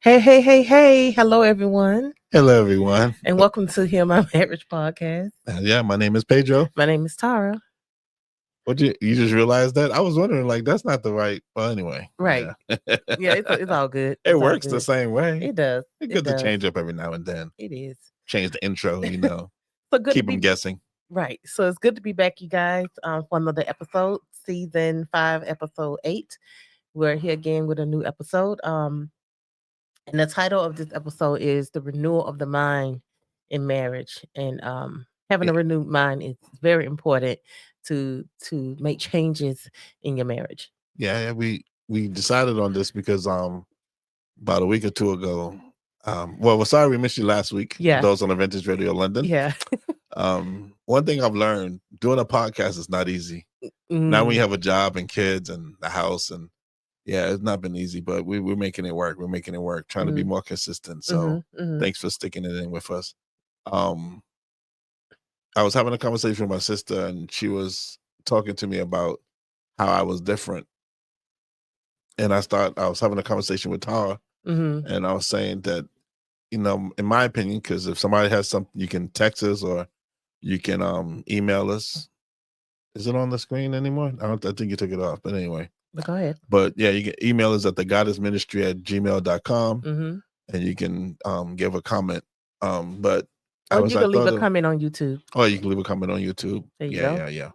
Hey. Hello, everyone. Hello, everyone. And welcome to Hear My Marriage podcast. Yeah, my name is Pedro. My name is Tara. What you just realized that? I was wondering, like, that's not the right. Well, anyway. Right. Yeah, it's all good. It works the same way. It does. It's good to change up every now and then. It is. Change the intro, So good keep them guessing. Right. So it's good to be back, you guys, for another episode, season 5, episode 8. We're here again with a new episode. And the title of this episode is The Renewal of the Mind in Marriage. And having a renewed mind is very important to make changes in your marriage. Yeah, we decided on this because about a week or two ago, we're sorry we missed you last week. Yeah. Those on the Vintage Radio London. Yeah. One thing I've learned, doing a podcast is not easy. Now when you have a job and kids and the house, and yeah, it's not been easy, but we're making it work. We're making it work, trying to be more consistent. So thanks for sticking it in with us. I was having a conversation with my sister, and she was talking to me about how I was different. And I was having a conversation with Tara, and I was saying that, in my opinion, because if somebody has something, you can text us or you can email us. Is it on the screen anymore? I think you took it off, but anyway. Go ahead. But yeah, you can email us at thegoddessministry@gmail.com, and you can give a comment. But you can leave a comment on YouTube. Oh, you can leave a comment on YouTube. There you go. Yeah.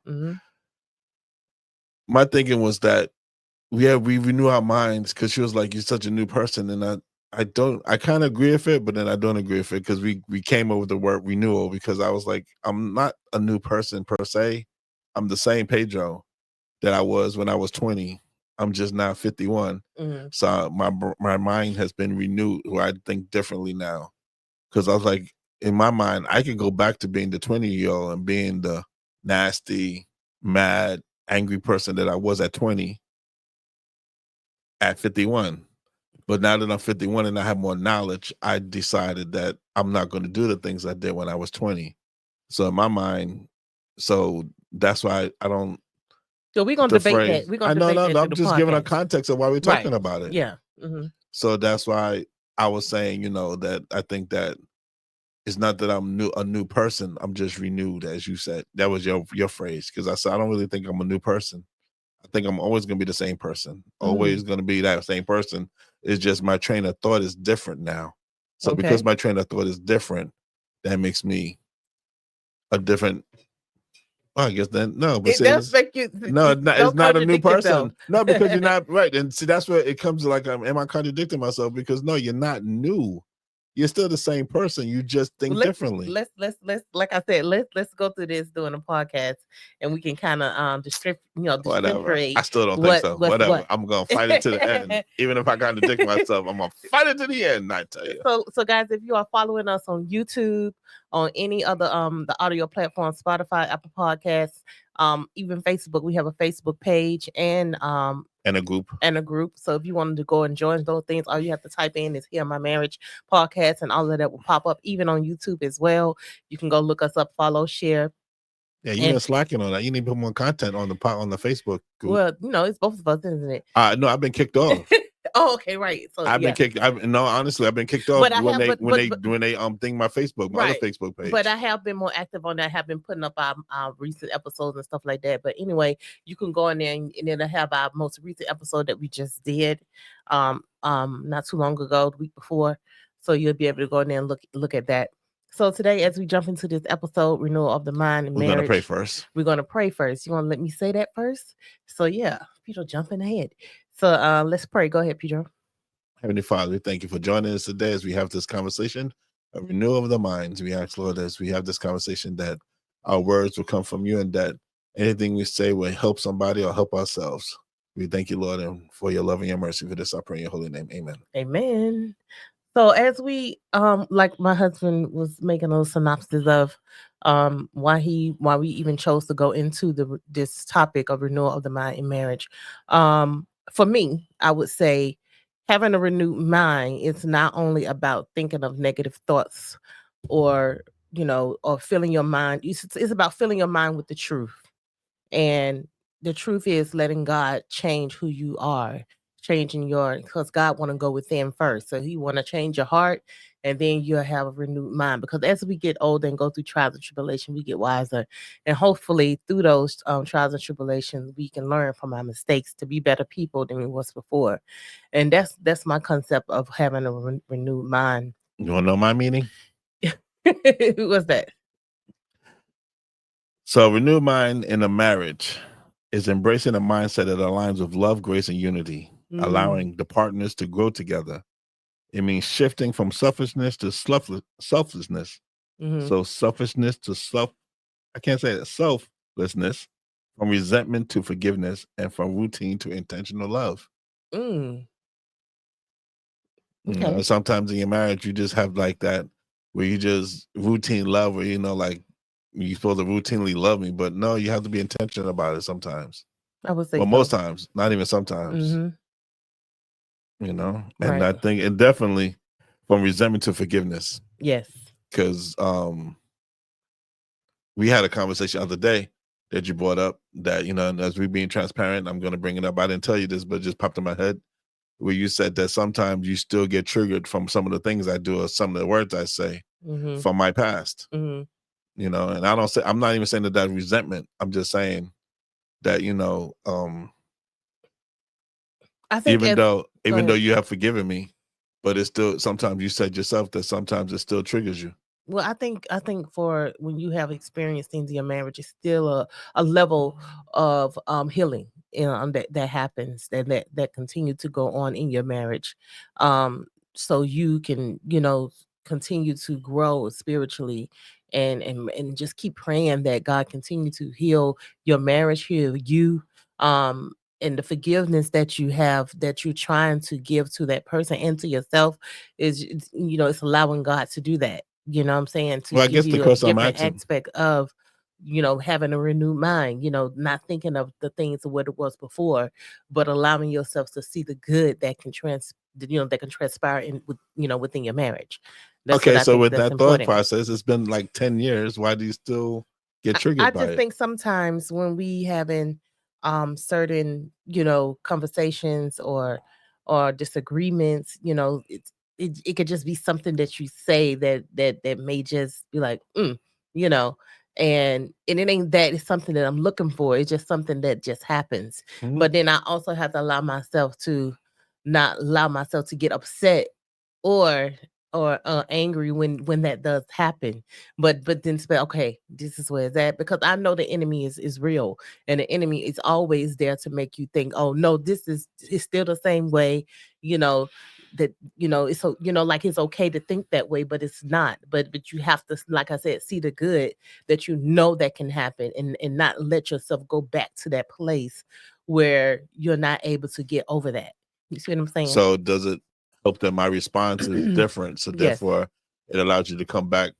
My thinking was that we renew our minds, because she was like, "You're such a new person," and I kind of agree with it, but then I don't agree with it, because we came up with the word renewal, because I was like, I'm not a new person per se. I'm the same Pedro that I was when I was 20. I'm just now 51. So my mind has been renewed, where I think differently now. Because I was like, in my mind, I could go back to being the 20-year-old and being the nasty, mad, angry person that I was at 20 at 51. But now that I'm 51 and I have more knowledge, I decided that I'm not going to do the things I did when I was 20. So in my mind, that's why I don't. So we're gonna debate that. I'm just giving a context of why we're talking about it. Yeah. So that's why I was saying, that I think that it's not that I'm a new person. I'm just renewed, as you said. That was your phrase, because I said I don't really think I'm a new person. I think I'm always going to be the same person. Always going to be that same person. It's just my train of thought is different now. So because my train of thought is different, that makes me a different. Well, I guess then no, but it does make you. No, it's not a new person. No, because you're not right. And see, that's where it comes to, like, am I contradicting myself? Because no, you're not new. You're still the same person. You just think differently. Let's like I said, let's go through this doing a podcast, and we can kind of Whatever. I still don't think so. Whatever. I'm gonna fight it to the end. Even if I contradict myself, I'm gonna fight it to the end. I tell you. So guys, if you are following us on YouTube, on any other the audio platform, Spotify, Apple Podcasts, even Facebook, we have a Facebook page and a group. So if you wanted to go and join those things, all you have to type in is Hear My Marriage podcast, and all of that will pop up, even on YouTube as well. You can go look us up, follow, share. Yeah, you're slacking on that. You need to put more content on the Facebook group. Well, it's both of us, isn't it? No, I've been kicked off. Oh, okay, right. So I've been kicked. Honestly, I've been kicked off when they think my Facebook, my other Facebook page. But I have been more active on that. I have been putting up our recent episodes and stuff like that. But anyway, you can go in there and it'll have our most recent episode that we just did, not too long ago, the week before. So you'll be able to go in there and look at that. So today, as we jump into this episode, Renewal of the Mind and Marriage, we're going to pray first. We're going to pray first. You want to let me say that first? So yeah, Pedro jumping ahead. So let's pray. Go ahead, Pedro. Heavenly Father, we thank you for joining us today as we have this conversation, a renewal of the minds. We ask, Lord, as we have this conversation, that our words will come from you, and that anything we say will help somebody or help ourselves. We thank you, Lord, and for your love and your mercy. For this, I pray in your holy name. Amen. Amen. So as we like my husband was making a synopsis of why we even chose to go into this topic of renewal of the mind in marriage. For me, I would say having a renewed mind is not only about thinking of negative thoughts or filling your mind. It's about filling your mind with the truth. And the truth is letting God change who you are changing your, because God want to go within first. So he want to change your heart, and then you'll have a renewed mind. Because as we get older and go through trials and tribulation, we get wiser. And hopefully through those trials and tribulations, we can learn from our mistakes to be better people than we was before. And that's my concept of having a renewed mind. You want to know my meaning? What's that? So, renewed mind in a marriage is embracing a mindset that aligns with love, grace, and unity, allowing the partners to grow together. It means shifting from selfishness to selflessness. So, selfishness to I can't say that, selflessness, from resentment to forgiveness, and from routine to intentional love. Okay. You know, sometimes in your marriage, you just have like that where you just routine love, where, you know, like, you're supposed to routinely love me, but no, you have to be intentional about it sometimes. I would say Well, so. most times, not even sometimes. You know, and I think, and definitely from resentment to forgiveness. Yes. Because we had a conversation the other day that you brought up that, you know, and as we being transparent, I'm going to bring it up. I didn't tell you this, but it just popped in my head, where you said that sometimes you still get triggered from some of the things I do or some of the words I say from my past. You know, and I'm not even saying that resentment. I'm just saying that, you know, I think even though you have forgiven me, but it's still, sometimes you said yourself that sometimes it still triggers you. Well, I think for when you have experienced things in your marriage, it's still a level of healing, you know, that happens, that continue to go on in your marriage, so you can, you know, continue to grow spiritually, and just keep praying that God continue to heal your marriage, heal you, and the forgiveness that you have, that you're trying to give to that person and to yourself, is, you know, it's allowing God to do that. You know what I'm saying? To Well, I give guess the you a question I'm different asking, aspect of, you know, having a renewed mind, you know, not thinking of the things of what it was before, but allowing yourself to see the good that can that can transpire in, with, you know, within your marriage. That's what okay, I so think with that's that thought important. process, it's been like 10 years. Why do you still get I triggered by just it? think sometimes when we having certain, you know, conversations or disagreements, you know, it could just be something that you say that may just be like, you know, and it ain't that, it's something that I'm looking for. It's just something that just happens. But then I also have to allow myself to not allow myself to get upset or angry when that does happen, but then say, okay, this is where it's at, because I know the enemy is real, and the enemy is always there to make you think, oh no, it's still the same way, you know, that, you know, it's so, you know, like it's okay to think that way, but it's not. But you have to, like I said, see the good that you know that can happen, and not let yourself go back to that place where you're not able to get over that. You see what I'm saying? So does it help that my response is different? So Yes. therefore, it allows you to come back.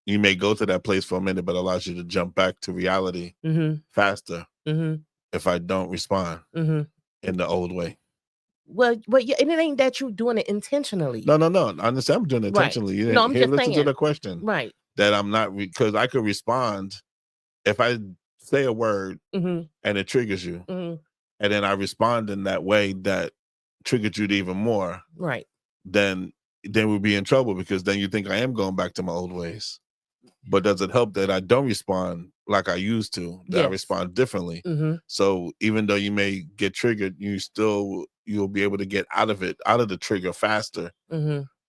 You may go to that place for a minute, but allows you to jump back to reality faster if I don't respond in the old way. Well, yeah, and it ain't that you doing it intentionally. No. I understand I'm doing it Right. intentionally. You No, didn't I'm here. just Listen to saying. the question. Right. That I'm not, because I could respond if I say a word and it triggers you, and then I respond in that way that triggered you even more. Right. Then we'll be in trouble, because then you think I am going back to my old ways. But does it help that I don't respond like I used to? That I respond differently. So even though you may get triggered, you'll be able to get out of the trigger faster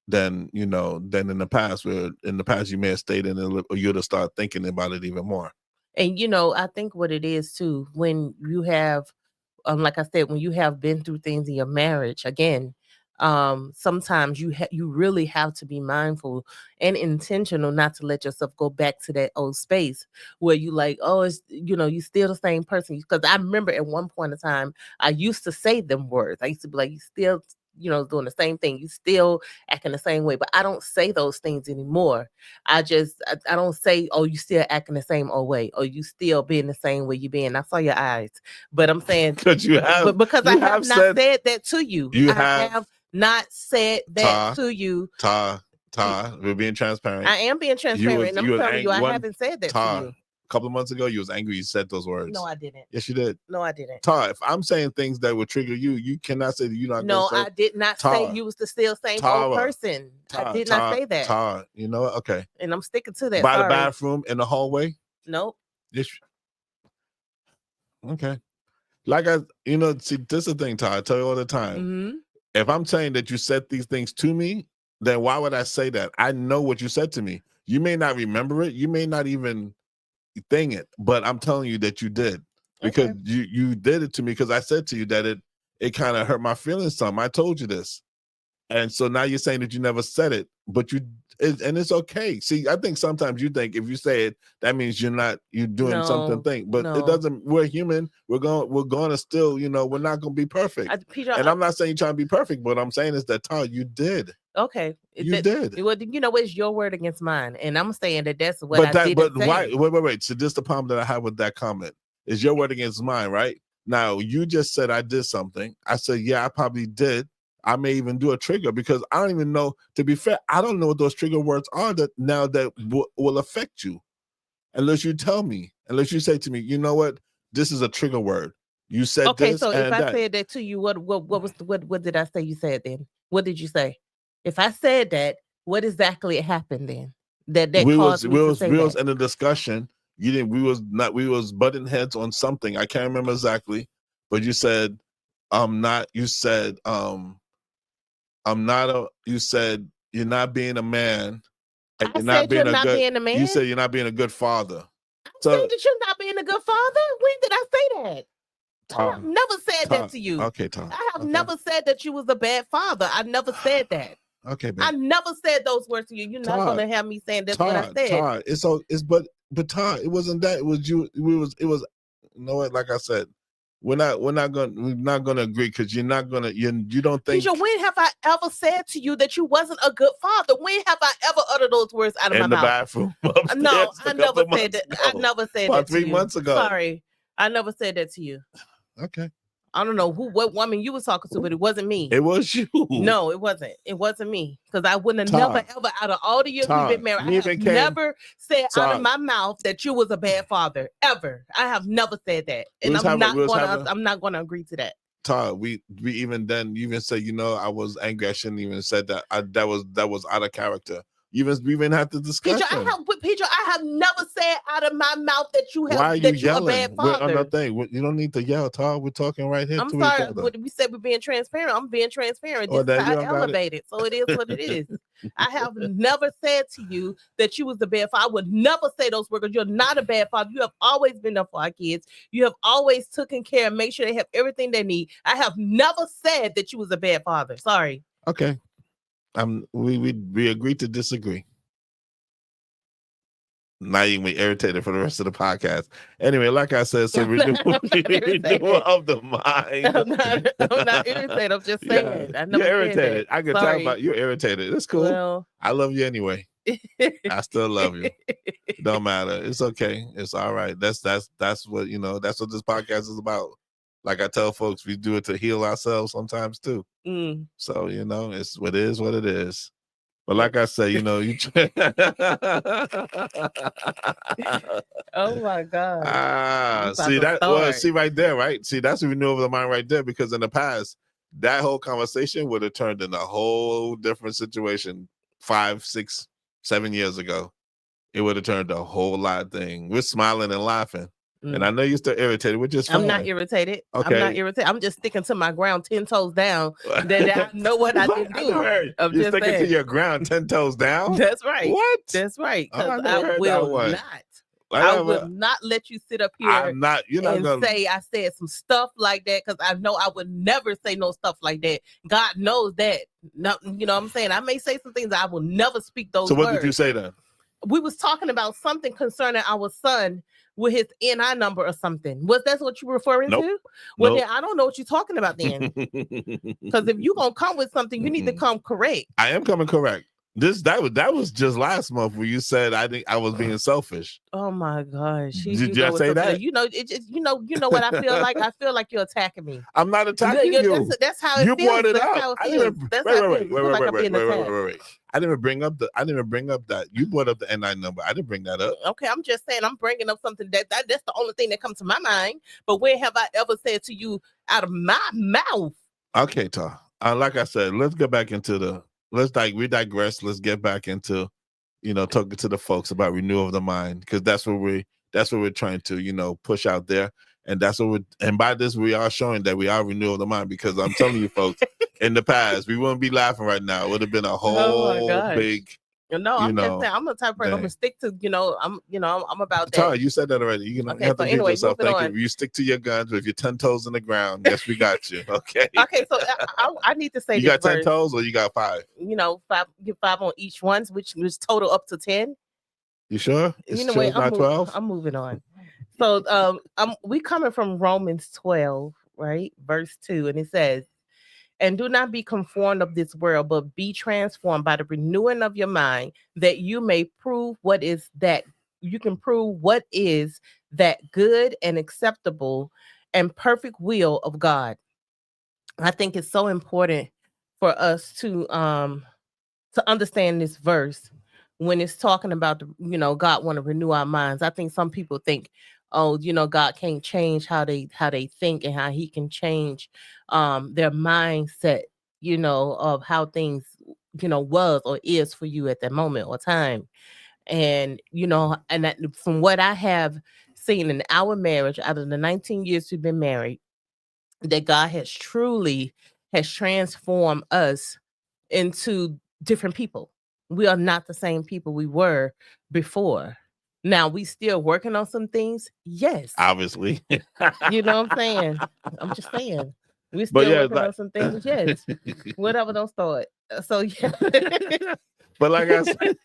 than, you know, than in the past, where in the past you may have stayed in it, or you'd have started thinking about it even more. And, you know, I think what it is too, when you have, like I said, when you have been through things in your marriage, again, sometimes you really have to be mindful and intentional not to let yourself go back to that old space where you like, oh, it's, you know, you still the same person. Because I remember at one point in time, I used to say them words. I used to be like, you still, you know, doing the same thing. You still acting the same way. But I don't say those things anymore. I don't say, oh, you still acting the same old way, or you still being the same way you been. I saw your eyes. But I'm saying, because you have, but because I have not said that to you. You I have not said that to you. We're being transparent. I am being transparent, and I'm telling you, I haven't said that to you. couple of months ago, you was angry. You said those words. No, I didn't. Yes, you did. No, I didn't. Todd, if I'm saying things that would trigger you, you cannot say that you're not. No, I did not say you was the still same old person. I did not say that. Todd, you know what? Okay. And I'm sticking to that. By the bathroom in the hallway? Nope. Okay. Like see, this is the thing, Todd. I tell you all the time. Mm-hmm. If I'm saying that you said these things to me, then why would I say that? I know what you said to me. You may not remember it. You may not even think it, but I'm telling you that you did. Because you did it to me because I said to you that it kind of hurt my feelings some. I told you this. And so now you're saying that you never said it, but and it's okay. See, I think sometimes you think if you say it, that means you're doing something. But it doesn't. We're human. We're going to still, we're not going to be perfect. I'm not saying you're trying to be perfect, but what I'm saying is that, Todd, you did. Okay, you did. Well, it's your word against mine, and I'm saying that's what I did. But why? Wait. So this is the problem that I have with that comment. Is your word against mine, right? Now you just said I did something. I said, yeah, I probably did. I may even do a trigger because I don't even know. To be fair, I don't know what those trigger words are that will affect you, unless you tell me. Unless you say to me, you know what, this is a trigger word. You said okay. This so if I that. said that to you, what did I say? You said then. What did you say? If I said that, what exactly happened then? That we was in a discussion. You didn't. We was butting heads on something. I can't remember exactly, but you said, "I'm not." You said, "I'm not you said you're not being a man. And you're not being a man. You said you're not being a good father. I said that you're not being a good father. When did I say that? I have never said that to you. Okay, Tom. I have never said that you was a bad father. I never said that. Okay, babe. I never said those words to you. You're not gonna have me saying that's what I said. Todd, but Todd, it wasn't that. It was you. It was. You know what? Like I said, we're not gonna agree because you're not gonna. You don't think. Pedro, when have I ever said to you that you wasn't a good father? When have I ever uttered those words out of my mouth? In the bathroom. No, I never said that. I never said that. 3 months ago. Sorry, I never said that to you. Okay. I don't know what woman you was talking to, but it wasn't me. It was you. No, it wasn't. It wasn't me. Because I wouldn't have never, ever, out of all the years we've been married, I have never said out of my mouth that you was a bad father. Ever. I have never said that. And I'm not gonna agree to that. Todd, we even then, you even said, I was angry. I shouldn't even said that. That was out of character. We even had the discussion. Pedro, I have never said out of my mouth that you have. Why are you yelling? A bad father. We're on that thing. You don't need to yell, Todd. We're talking right here. I'm sorry. We said we're being transparent. I'm being transparent. This is how I elevated. So it is what it is. I have never said to you that you was a bad father. I would never say those words. You're not a bad father. You have always been there for our kids. You have always taken care and make sure they have everything they need. I have never said that you was a bad father. Sorry. Okay. We agreed to disagree. Not even irritated for the rest of the podcast. Anyway, like I said, so renewal of the mind. I'm not irritated. I'm just saying. Yeah, you're irritated. I can tell about you're irritated. It's cool. Well, I love you anyway. I still love you. Don't matter. It's okay. It's all right. That's what that's what this podcast is about. Like I tell folks, we do it to heal ourselves sometimes too. So it's what it is. But like I say, you oh my God. See that? Well, see right there, right? See, that's a renewal of the mind right there. Because in the past, that whole conversation would have turned in a whole different situation 5, 6, 7 years ago. It would have turned a whole lot thing. We're smiling and laughing. And I know you're still irritated, which is fine. I'm not irritated. Okay. I'm not irritated. I'm just sticking to my ground 10 toes down. That I know what I didn't do. You're sticking to your ground 10 toes down? That's right. What? That's right. Because I will not let you sit up here say I said some stuff like that, because I know I would never say no stuff like that. God knows that. No, you know what I'm saying? I may say some things I will never speak those words. So what did you say then? We was talking about something concerning our son with his NI number or something. Was that what you were referring to? Well, then I don't know what you're talking about then. Because if you're going to come with something, you need to come correct. I am coming correct. That was just last month where you said I was being selfish. Oh my gosh. Did I say that? You know what I feel like? I feel like you're attacking me. I'm not attacking you. That's how it You feels. brought it That's up. how it I feels. didn't That's how it feels. wait, You feel like I'm being attacked. wait. I didn't even bring up that. You brought up the N9 number. I didn't bring that up. Okay, I'm just saying I'm bringing up something that's the only thing that comes to my mind. But when have I ever said to you out of my mouth? Okay, Ta. Like I said, let's get back into we digress. Let's get back into, talking to the folks about renewal of the mind, because that's what we're trying to, push out there. And and by this, we are showing that we are renewal of the mind, because I'm telling you folks, in the past, we wouldn't be laughing right now. It would have been a whole big, No, I'm just saying I'm the type of person I'm gonna stick to, I'm about that. Tara, you said that already. You have to give yourself thank you. You stick to your guns with your 10 toes in the ground. Yes, we got you. Okay. Okay, so I need to say you got 10 toes or you got 5? 5, get 5 on each one, which was total up to 10. You sure? Wait, not 12? I'm moving on. So we coming from Romans 12, right? Verse 2, and it says, and do not be conformed of this world, but be transformed by the renewing of your mind, that you may prove what is that good and acceptable and perfect will of God. I think it's so important for us to understand this verse when it's talking about God want to renew our minds. I think some people think, oh, God can't change how they think, and how he can change their mindset, of how things was or is for you at that moment or time. And from what I have seen in our marriage, out of the 19 years we've been married, that God has truly transformed us into different people. We are not the same people we were before. Now, we still working on some things. Yes. Obviously. You know what I'm saying? I'm just saying. We still working on some things. Yes. Whatever, don't start. So, yeah. But like I said,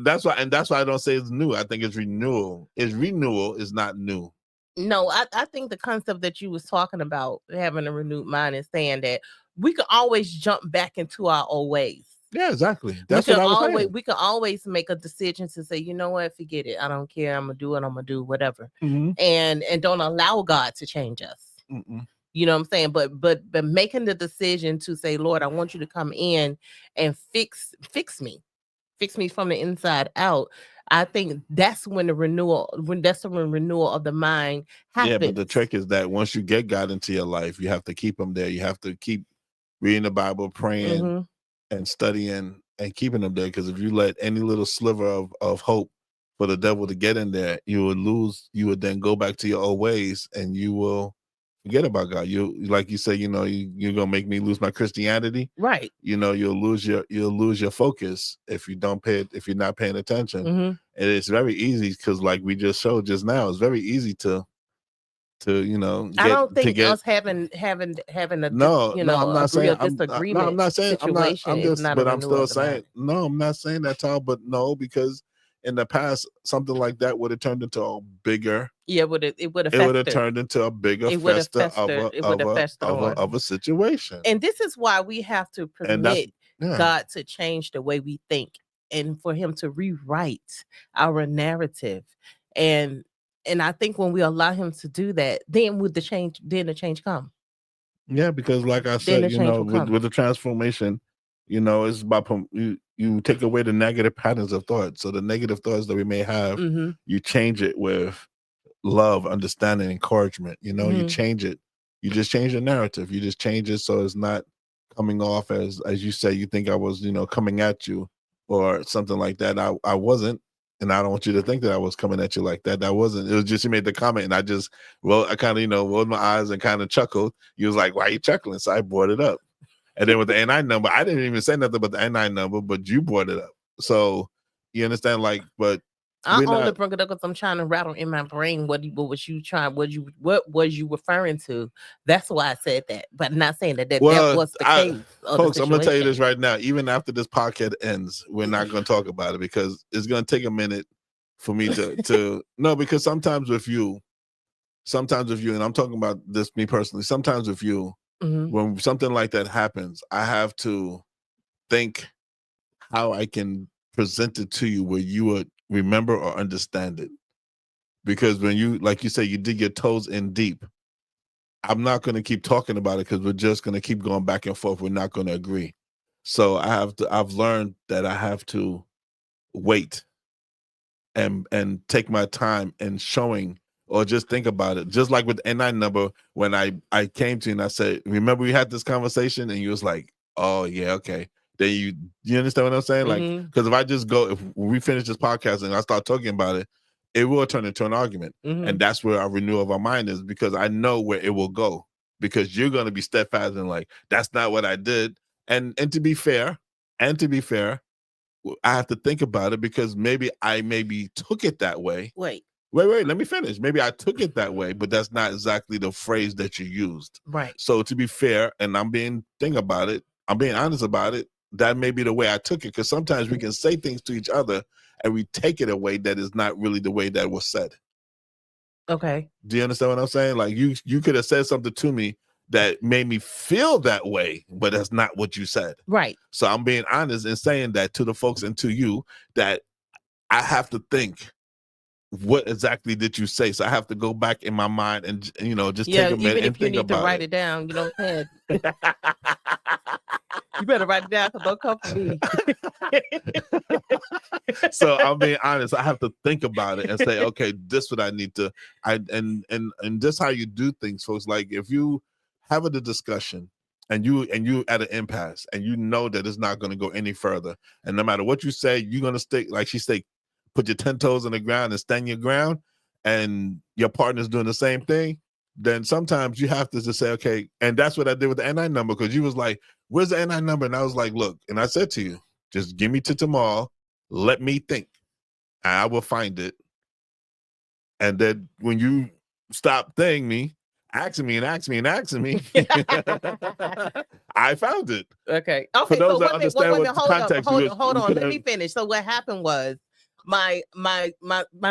that's why I don't say it's new. I think it's renewal. Renewal is not new. No, I think the concept that you was talking about, having a renewed mind, is saying that we can always jump back into our old ways. Yeah, exactly. That's what I was saying. We can always make a decision to say, you know what, forget it. I don't care. I'm gonna do it. I'm gonna do whatever, and don't allow God to change us. You know what I'm saying? But making the decision to say, Lord, I want you to come in and fix me from the inside out. I think that's when the renewal of the mind happens. Yeah, but the trick is that once you get God into your life, you have to keep him there. You have to keep reading the Bible, praying, and studying, and keeping them there. Because if you let any little sliver of hope for the devil to get in there, you would then go back to your old ways, and you will forget about God. Like you say, you're gonna make me lose my Christianity, right? You'll lose your focus if you're not paying attention. And it's very easy, because like we just showed just now, it's very easy to I don't think us having a I'm not saying disagreement. I'm not saying situation I'm just not but I'm still saying no, I'm not saying that, Tal, but no, because in the past something like that would have turned into a bigger it would have turned into a bigger fester of a situation. And this is why we have to permit God to change the way we think, and for him to rewrite our narrative. And I think when we allow him to do that, then the change come. Yeah, because like I said, with the transformation, it's about you take away the negative patterns of thought. So the negative thoughts that we may have, you change it with love, understanding, encouragement. You change it. You just change the narrative. You just change it so it's not coming off as you say. You think I was, coming at you or something like that. I wasn't. And I don't want you to think that I was coming at you like that. That wasn't. It was just you made the comment, and I kind of, rolled my eyes and kind of chuckled. You was like, "Why are you chuckling?" So I brought it up. And then with the N9 number, I didn't even say nothing about the N9 number, but you brought it up. So you understand, but I only bring it up because I'm trying to rattle in my brain what was you referring to? That's why I said that, but I'm not saying that was the case. Folks, I'm gonna tell you this right now. Even after this podcast ends, we're not gonna talk about it, because it's gonna take a minute for me to no, because sometimes with you, and I'm talking about this me personally, sometimes with you, when something like that happens, I have to think how I can present it to you where you would remember or understand it. Because when you, like you say, you dig your toes in deep, I'm not going to keep talking about it because we're just going to keep going back and forth. We're not going to agree. So I've learned that I have to wait and take my time and showing or just think about it. Just like with N9 number, when I came to you and I said, remember we had this conversation, and you was like, oh yeah, okay. Then you understand what I'm saying? Like, because if I just go, if we finish this podcast and I start talking about it, it will turn into an argument. And that's where our renewal of our mind is, because I know where it will go, because you're going to be steadfast and like, that's not what I did. And to be fair, I have to think about it, because maybe I took it that way. Wait, let me finish. Maybe I took it that way, but that's not exactly the phrase that you used. Right. So to be fair, and I'm being honest about it, that may be the way I took it, because sometimes we can say things to each other and we take it a way that is not really the way that was said. Okay. Do you understand what I'm saying? Like you could have said something to me that made me feel that way, but that's not what you said. Right. So I'm being honest in saying that to the folks and to you, that I have to think, what exactly did you say? So I have to go back in my mind and just take a minute and think about it. Even if you need to write it down, you know what I'm saying? You better write it down, because don't come for me. So I'm being honest. I have to think about it and say, okay, this is what I need to. And this is how you do things, folks. Like if you have a discussion and you at an impasse and you know that it's not going to go any further, and no matter what you say, you're going to stick, like she said, put your 10 toes in the ground and stand your ground, and your partner's doing the same thing, then sometimes you have to just say, okay. And that's what I did with the N9 number, because you was like, where's the N9 number? And I was like, look, and I said to you, just give me to tomorrow. Let me think. And I will find it. And then when you stop asking me, I found it. Okay. For those that understand what context, hold on. Let me finish. So what happened was, my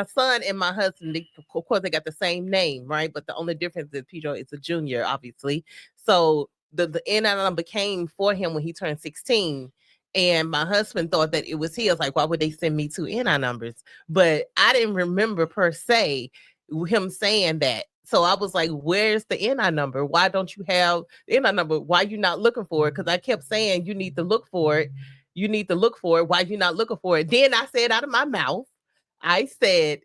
son and my husband, of course, they got the same name, right? But the only difference is Pedro is a junior, obviously. So the NI number came for him when he turned 16. And my husband thought that it was his. Like, why would they send me two NI numbers? But I didn't remember per se him saying that. So I was like, where's the NI number? Why don't you have the NI number? Why are you not looking for it? Because I kept saying, you need to look for it. You need to look for it. Why are you not looking for it? Then I said out of my mouth, I said,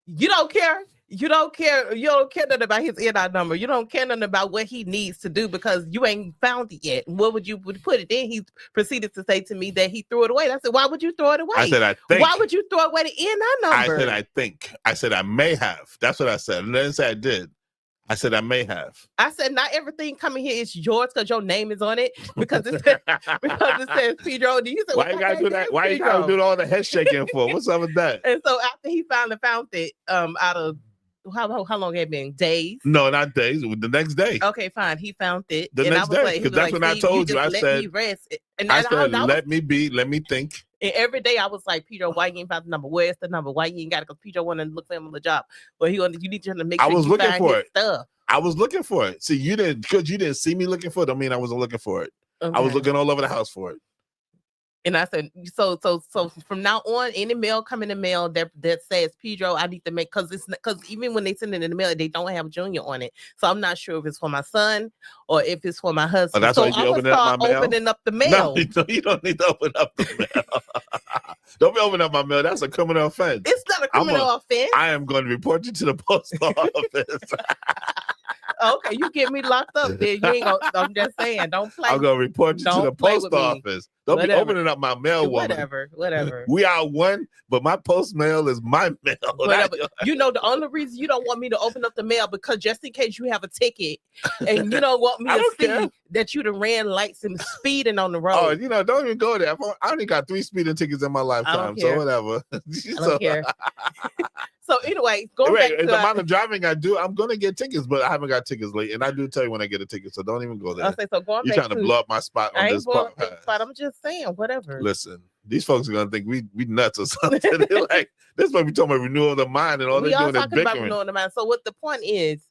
you don't care. You don't care. You don't care nothing about his NI number. You don't care nothing about what he needs to do, because you ain't found it yet. What would you put it? Then he proceeded to say to me that he threw it away. And I said, why would you throw it away? I said, I think. Why would you throw away the NI number? I said, I think. I said, I may have. That's what I said. And then I said, I did. I said, I may have. I said, not everything coming here is yours because your name is on it. Because it says Pedro. Do you say, why you gotta do that? Why you gotta do all the head shaking for? What's up with that? And so after he finally found it, out of how long had it been? Days? No, not days. The next day. Okay, fine. He found it. The next day, because that's when I told you. I said, me rest. And I said, let me be. Let me think. And every day I was like, Pedro, why you ain't found the number? Where's the number? Why you ain't got it? Because Pedro wanted to look for him on the job. But you need to make sure you find his stuff. I was looking for it. See, you didn't see me looking for it. I mean, I wasn't looking for it. Okay. I was looking all over the house for it. And I said, so from now on, any mail coming in the mail that says Pedro, I need to make, because even when they send it in the mail, they don't have Junior on it. So I'm not sure if it's for my son or if it's for my husband. Oh, that's so why you opening up my mail? Opening up the mail. No, you don't need to open up the mail. Don't be opening up my mail. That's a criminal offense. It's not a criminal offense. I am going to report you to the post office. Okay, you get me locked up there. You ain't gonna, I'm just saying, don't play. I'm gonna report you to the post office. Don't be opening up my mail, woman. Whatever. We are one, but my post mail is my mail. You know, the only reason you don't want me to open up the mail, because just in case you have a ticket and you don't want me to see that you done ran lights and speeding on the road. Oh, don't even go there. I only got 3 speeding tickets in my lifetime, so whatever. I don't care. So anyway, back to the amount of driving I do, I'm gonna get tickets, but I haven't got tickets late, and I do tell you when I get a ticket, so don't even go there. So going You're trying to blow up my spot on this podcast. But I'm just saying, whatever. Listen, these folks are gonna think we nuts or something. They're like, this might be talking about renewal of the mind, and all they're doing is bickering. About renewing the mind. So what the point is,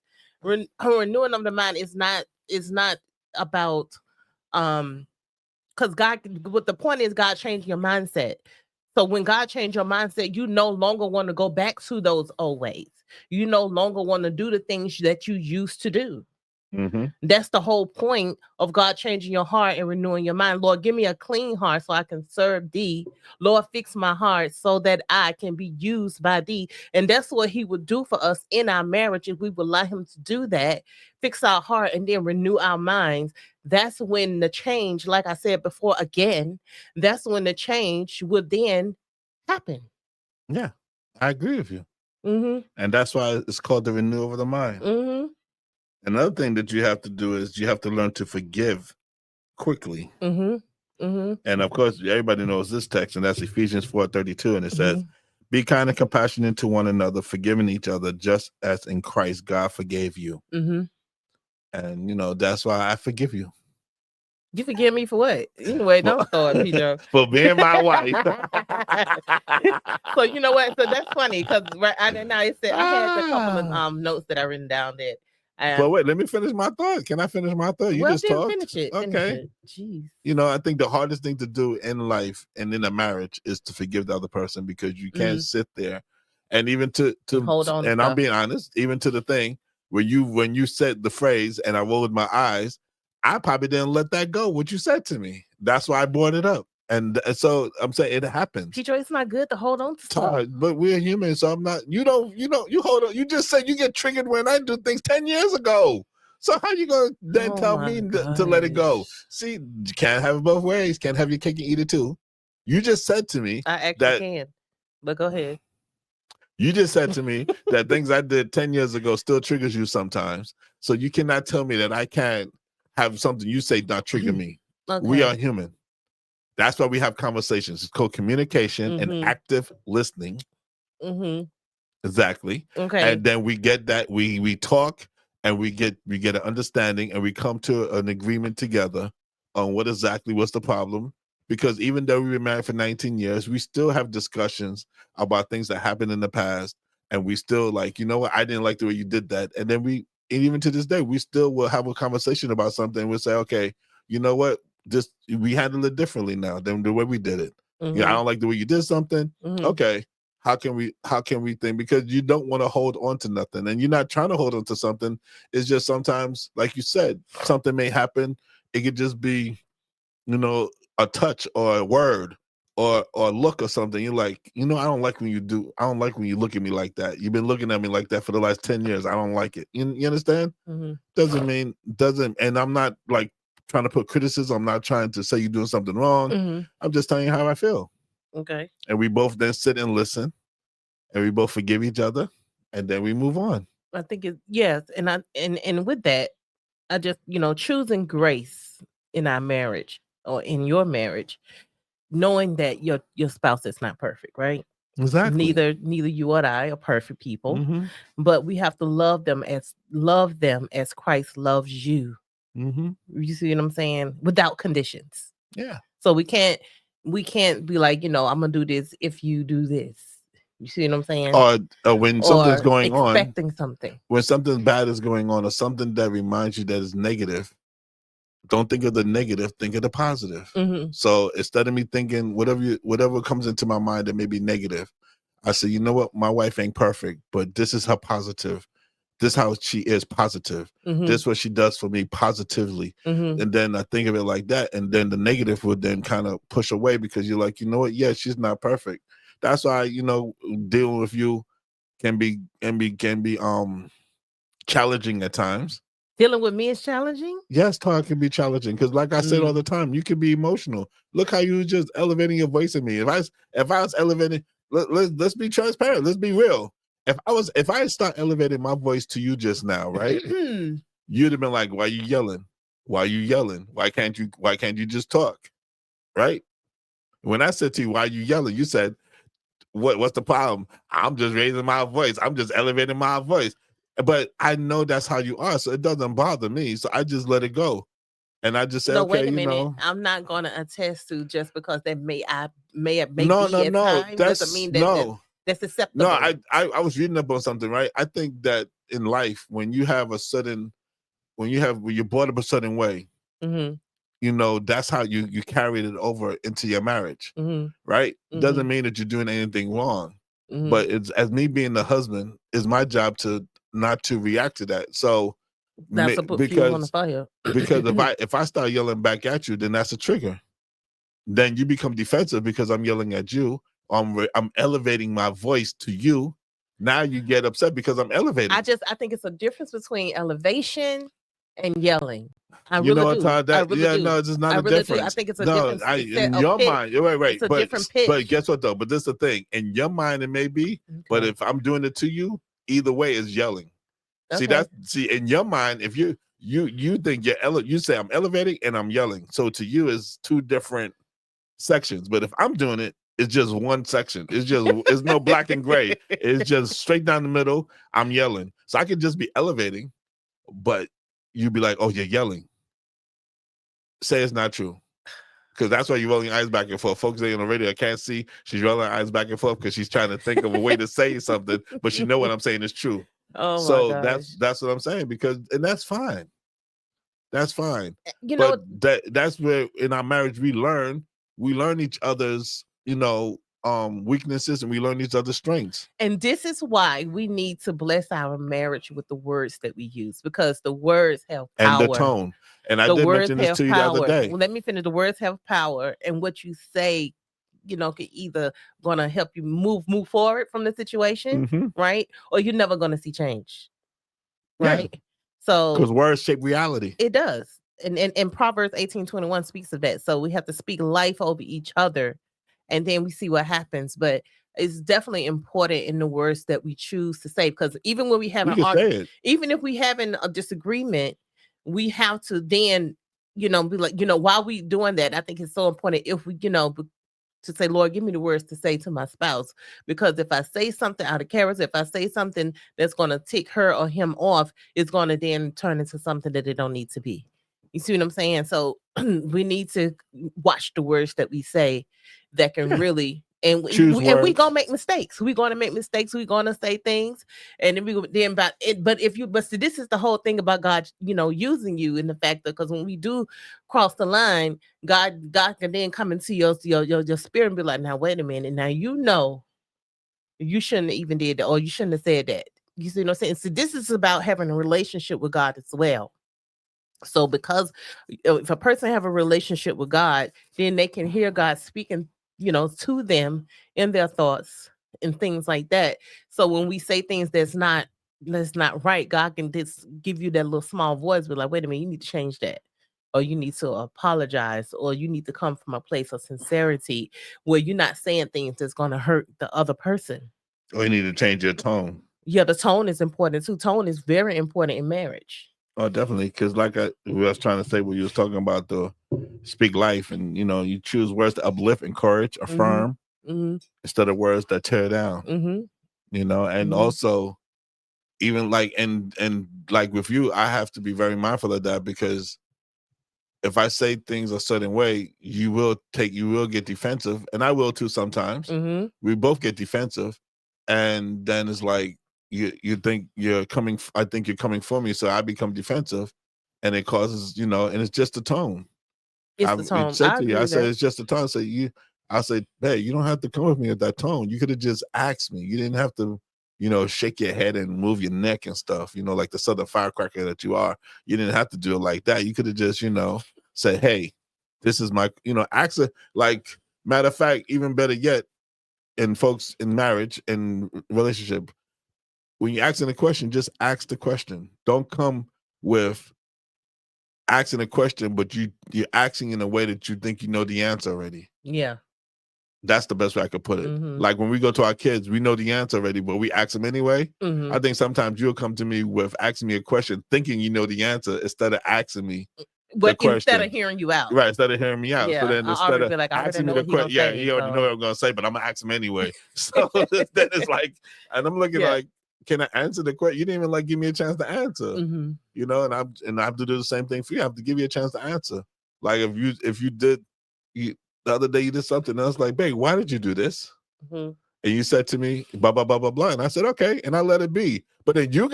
renewing of the mind is not about because God, what the point is, God changed your mindset. So when God changed your mindset, you no longer want to go back to those old ways. You no longer want to do the things that you used to do. Mm-hmm. That's the whole point of God changing your heart and renewing your mind. Lord, give me a clean heart so I can serve thee. Lord, fix my heart so that I can be used by thee. And that's what he would do for us in our marriage if we would allow him to do that, fix our heart and then renew our minds. That's when the change, like I said before, again, that's when the change would then happen. Yeah, I agree with you. Mm-hmm. And that's why it's called the renewal of the mind. Mm-hmm. Another thing that you have to do is you have to learn to forgive quickly. Mm-hmm. Mm-hmm. And of course, everybody knows this text, and that's Ephesians 4:32. And it says, Mm-hmm. be kind and compassionate to one another, forgiving each other, just as in Christ God forgave you. Mm-hmm. And, you know, that's why I forgive you. You forgive me for what? Anyway, don't start, Pedro. For being my wife. So you know what? So that's funny because right now it said I had a couple of notes that I written down that. But wait, let me finish my thought. Can I finish my thought? You well, just then talked. finish it. Okay. Finish it. Jeez. You know, I think the hardest thing to do in life and in a marriage is to forgive the other person, because you can't sit there and even to hold on. And I'm being honest, even to the thing where when you said the phrase and I rolled my eyes, I probably didn't let that go, what you said to me. That's why I brought it up. And so I'm saying it happens. Pedro, it's not good to hold on to stuff. But we're human, so I'm not. You hold on. You just said you get triggered when I do things 10 years ago. So how you gonna then tell me to let it go? See, you can't have it both ways. Can't have your cake and eat it too. You just said to me I actually can, but go ahead. You just said to me that things I did 10 years ago still triggers you sometimes. So you cannot tell me that I can't have something you say not trigger me. Okay. We are human. That's why we have conversations. It's called communication and active listening. Mm-hmm. Exactly. Okay. And then we get that we talk and we get an understanding and we come to an agreement together on what's the problem. Because even though we've been married for 19 years, we still have discussions about things that happened in the past. And we still like, you know what, I didn't like the way you did that. And then and even to this day, we still will have a conversation about something. We'll say, okay, you know what, we handle it differently now than the way we did it. Yeah, I don't like the way you did something. Okay. How can we think? Because you don't want to hold on to nothing, and you're not trying to hold on to something. It's just sometimes, like you said, something may happen. It could just be, you know, a touch or a word or look or something. You're like, you know, I don't like when you look at me like that. You've been looking at me like that for the last 10 years. I don't like it. You understand? Doesn't, and I'm not like trying to put criticism. I'm not trying to say you're doing something wrong. I'm just telling you how I feel. Okay. And we both then sit and listen, and we both forgive each other, and then we move on. I think yes, and with that, I just choosing grace in our marriage or in your marriage, knowing that your spouse is not perfect, right? Exactly. Neither you or I are perfect people, but we have to love them as Christ loves you. You see what I'm saying? Without conditions. Yeah. So we can't be like, I'm gonna do this if you do this. You see what I'm saying? Or when something's going on, expecting something. When something bad is going on, or something that reminds you that is negative, don't think of the negative, think of the positive. So instead of me thinking whatever comes into my mind that may be negative, I say, you know what, my wife ain't perfect, but this is her positive. This is how she is positive. This is what she does for me positively. And then I think of it like that. And then the negative would then kind of push away, because you're like, you know what? Yeah, she's not perfect. That's why, dealing with you can be challenging at times. Dealing with me is challenging? Yes, talk can be challenging, because like I said all the time, you can be emotional. Look how you were just elevating your voice at me. If I was elevating, let's be transparent. Let's be real. If I start elevating my voice to you just now, right? You'd have been like, why are you yelling? Why are you yelling? Why can't you just talk? Right? When I said to you, why are you yelling? You said, what's the problem? I'm just raising my voice. I'm just elevating my voice. But I know that's how you are, so it doesn't bother me. So I just let it go. And I just say, okay, wait a minute. I'm not going to attest to just because that may be at time doesn't mean that that's acceptable. No, I was reading up on something, right? I think that in life, when you're brought up a certain way, Mm-hmm. You know, that's how you carried it over into your marriage, Mm-hmm. right? Mm-hmm. Doesn't mean that you're doing anything wrong, Mm-hmm. but it's, as me being the husband, it's my job to not to react to that. So That's a put fuel on the because fire. if I start yelling back at you, then that's a trigger. Then you become defensive because I'm yelling at you. I'm elevating my voice to you. Now you get upset because I'm elevating. I think it's a difference between elevation and yelling. I You know really what, do. Todd? I That, really yeah, do. no, it's just not I a really do. I difference. think it's a No, different set in of your pitch. mind, right. It's a different pitch. But guess what though? But this is the thing. In your mind, it may be. Okay. But if I'm doing it to you, either way is yelling. Okay. See in your mind, if you think you say I'm elevating and I'm yelling. So to you is two different sections. But if I'm doing it, it's just one section. It's no black and gray. It's just straight down the middle. I'm yelling. So I could just be elevating, but you'd be like, oh, you're yelling. Say it's not true. Because that's why you're rolling your eyes back and forth. Folks on the radio can't see. She's rolling her eyes back and forth because she's trying to think of a way to say something, but she know what I'm saying is true. Oh So my gosh. that's what I'm saying, and that's fine. That's fine. You But know, that's where in our marriage we learn each other's, weaknesses, and we learn each other's strengths. and this is why we need to bless our marriage with the words that we use, because the words have power. And the tone. And I The did words mention this have to you the other power. day. Well, let me finish. The words have power, and what you say, can either gonna help you move forward from the situation, Mhm. right? Or you're never gonna see change, Yeah. right? So Because words shape reality. it does. And Proverbs 18:21 speaks of that. So we have to speak life over each other, and then we see what happens. But it's definitely important in the words that we choose to say, because even when we have We can say it. even if we having a disagreement, we have to then, be like, while we doing that, I think it's so important if we, to say, Lord, give me the words to say to my spouse. Because if I say something out of character, if I say something that's going to tick her or him off, it's going to then turn into something that it don't need to be. You see what I'm saying? So we need to watch the words that we say that can really, and Choose we words. gonna make mistakes. We're gonna make mistakes. We're gonna say things, and then about it. But see, this is the whole thing about God, using you in the fact that, because when we do cross the line, God can then come into your spirit and be like, now wait a minute, now you shouldn't have even did that, or you shouldn't have said that. You see what I'm saying? So this is about having a relationship with God as well. So because if a person have a relationship with God, then they can hear God speaking, to them in their thoughts and things like that. So when we say things that's not right, God can just give you that little small voice, be like, wait a minute, you need to change that. Or you need to apologize, or you need to come from a place of sincerity where you're not saying things that's going to hurt the other person. Or you need to change your tone. Yeah, the tone is important too. Tone is very important in marriage. Oh, definitely. Because like I was trying to say, when you was talking about the speak life, and you choose words to uplift, encourage, affirm, instead of words that tear down. And also even like and like with you, I have to be very mindful of that, because if I say things a certain way, you will get defensive, and I will too sometimes. We both get defensive, and then it's like you think you're coming. I think you're coming for me, so I become defensive, and it causes and it's just the tone. It's the tone. I agree I with said that. it's just the tone. So I say, hey, you don't have to come with me with that tone. You could have just asked me. You didn't have to, shake your head and move your neck and stuff. Like the Southern firecracker that you are. You didn't have to do it like that. You could have just, say, hey, this is my, ask it. Like, matter of fact, even better yet, in folks in marriage and relationship, when you're asking a question, just ask the question. Don't come with asking a question, but you're asking in a way that you think you know the answer already. Yeah. That's the best way I could put it. Like when we go to our kids, we know the answer already, but we ask them anyway. I think sometimes you'll come to me with asking me a question, thinking you know the answer, instead of asking me the question. Instead of hearing you out. Right, instead of hearing me out. Yeah, so then instead of like, asking me the question, he already know what I'm going to say, but I'm going to ask him anyway. So then it's like, and I'm looking like, can I answer the question? You didn't even like give me a chance to answer. And I have to do the same thing for you. I have to give you a chance to answer. Like if you did, the other day you did something, and I was like, babe, why did you do this? And you said to me, blah, blah, blah, blah, blah. And I said, okay. And I let it be. But then you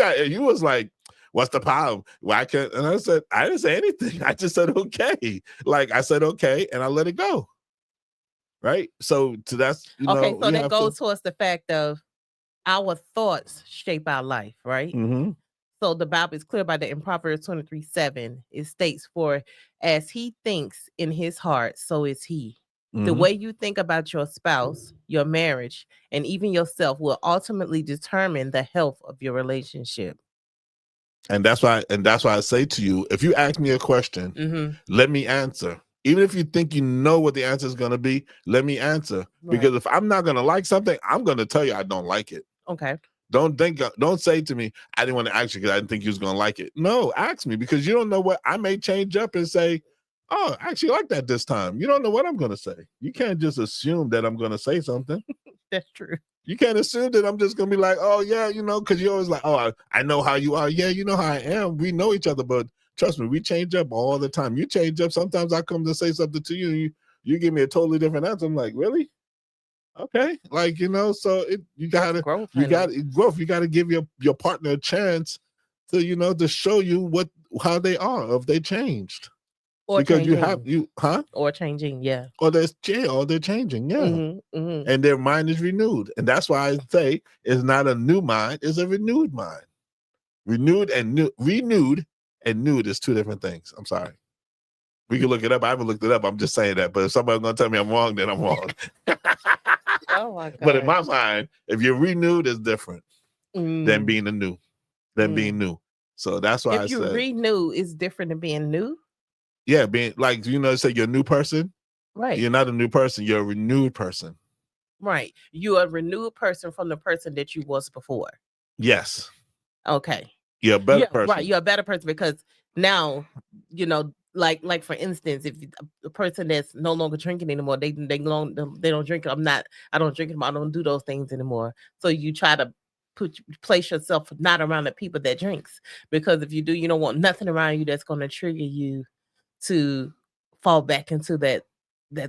was like, What's the problem? Why can't? And I said, I didn't say anything. I just said, okay. Like I said, okay. And I let it go. Right. So that's, okay. So that goes towards the fact of our thoughts shape our life, right? Mm-hmm. So the Bible is clear about that in Proverbs 23:7. It states, for as he thinks in his heart, so is he. The way you think about your spouse, your marriage, and even yourself will ultimately determine the health of your relationship. And that's why I say to you, if you ask me a question, let me answer. Even if you think you know what the answer is going to be, let me answer. Right. Because if I'm not going to like something, I'm going to tell you I don't like it. Okay. Don't say to me, I didn't want to ask you because I didn't think you was going to like it. No, ask me, because you don't know what I may change up and say, oh, I actually like that this time. You don't know what I'm going to say. You can't just assume that I'm going to say something. That's true. You can't assume that I'm just going to be like, oh, yeah, because you're always like, oh, I know how you are. Yeah, you know how I am. We know each other, but trust me, we change up all the time. You change up. Sometimes I come to say something to you, and you give me a totally different answer. I'm like, really? Okay. Like, so you got growth. You got to give your partner a chance to, to show you how they are, if they changed. Or because changing. Or changing, yeah. Or they're changing, yeah. And their mind is renewed. And that's why I say it's not a new mind, it's a renewed mind. Renewed and nude is two different things. I'm sorry. We can look it up. I haven't looked it up. I'm just saying that. But if somebody's gonna tell me I'm wrong, then I'm wrong. Oh my God. But in my mind, if you're renewed, it's different than being being new. So that's why if you renew, it's different than being new. Yeah, being like, say you're a new person. Right. You're not a new person, you're a renewed person. Right. You're a renewed person from the person that you was before. Yes. Okay. You're a better person. Right. You're a better person because now, like for instance, if a person that's no longer drinking anymore, they don't drink. I don't drink anymore. I don't do those things anymore. So you try to place yourself not around the people that drinks, because if you do, you don't want nothing around you that's going to trigger you to fall back into that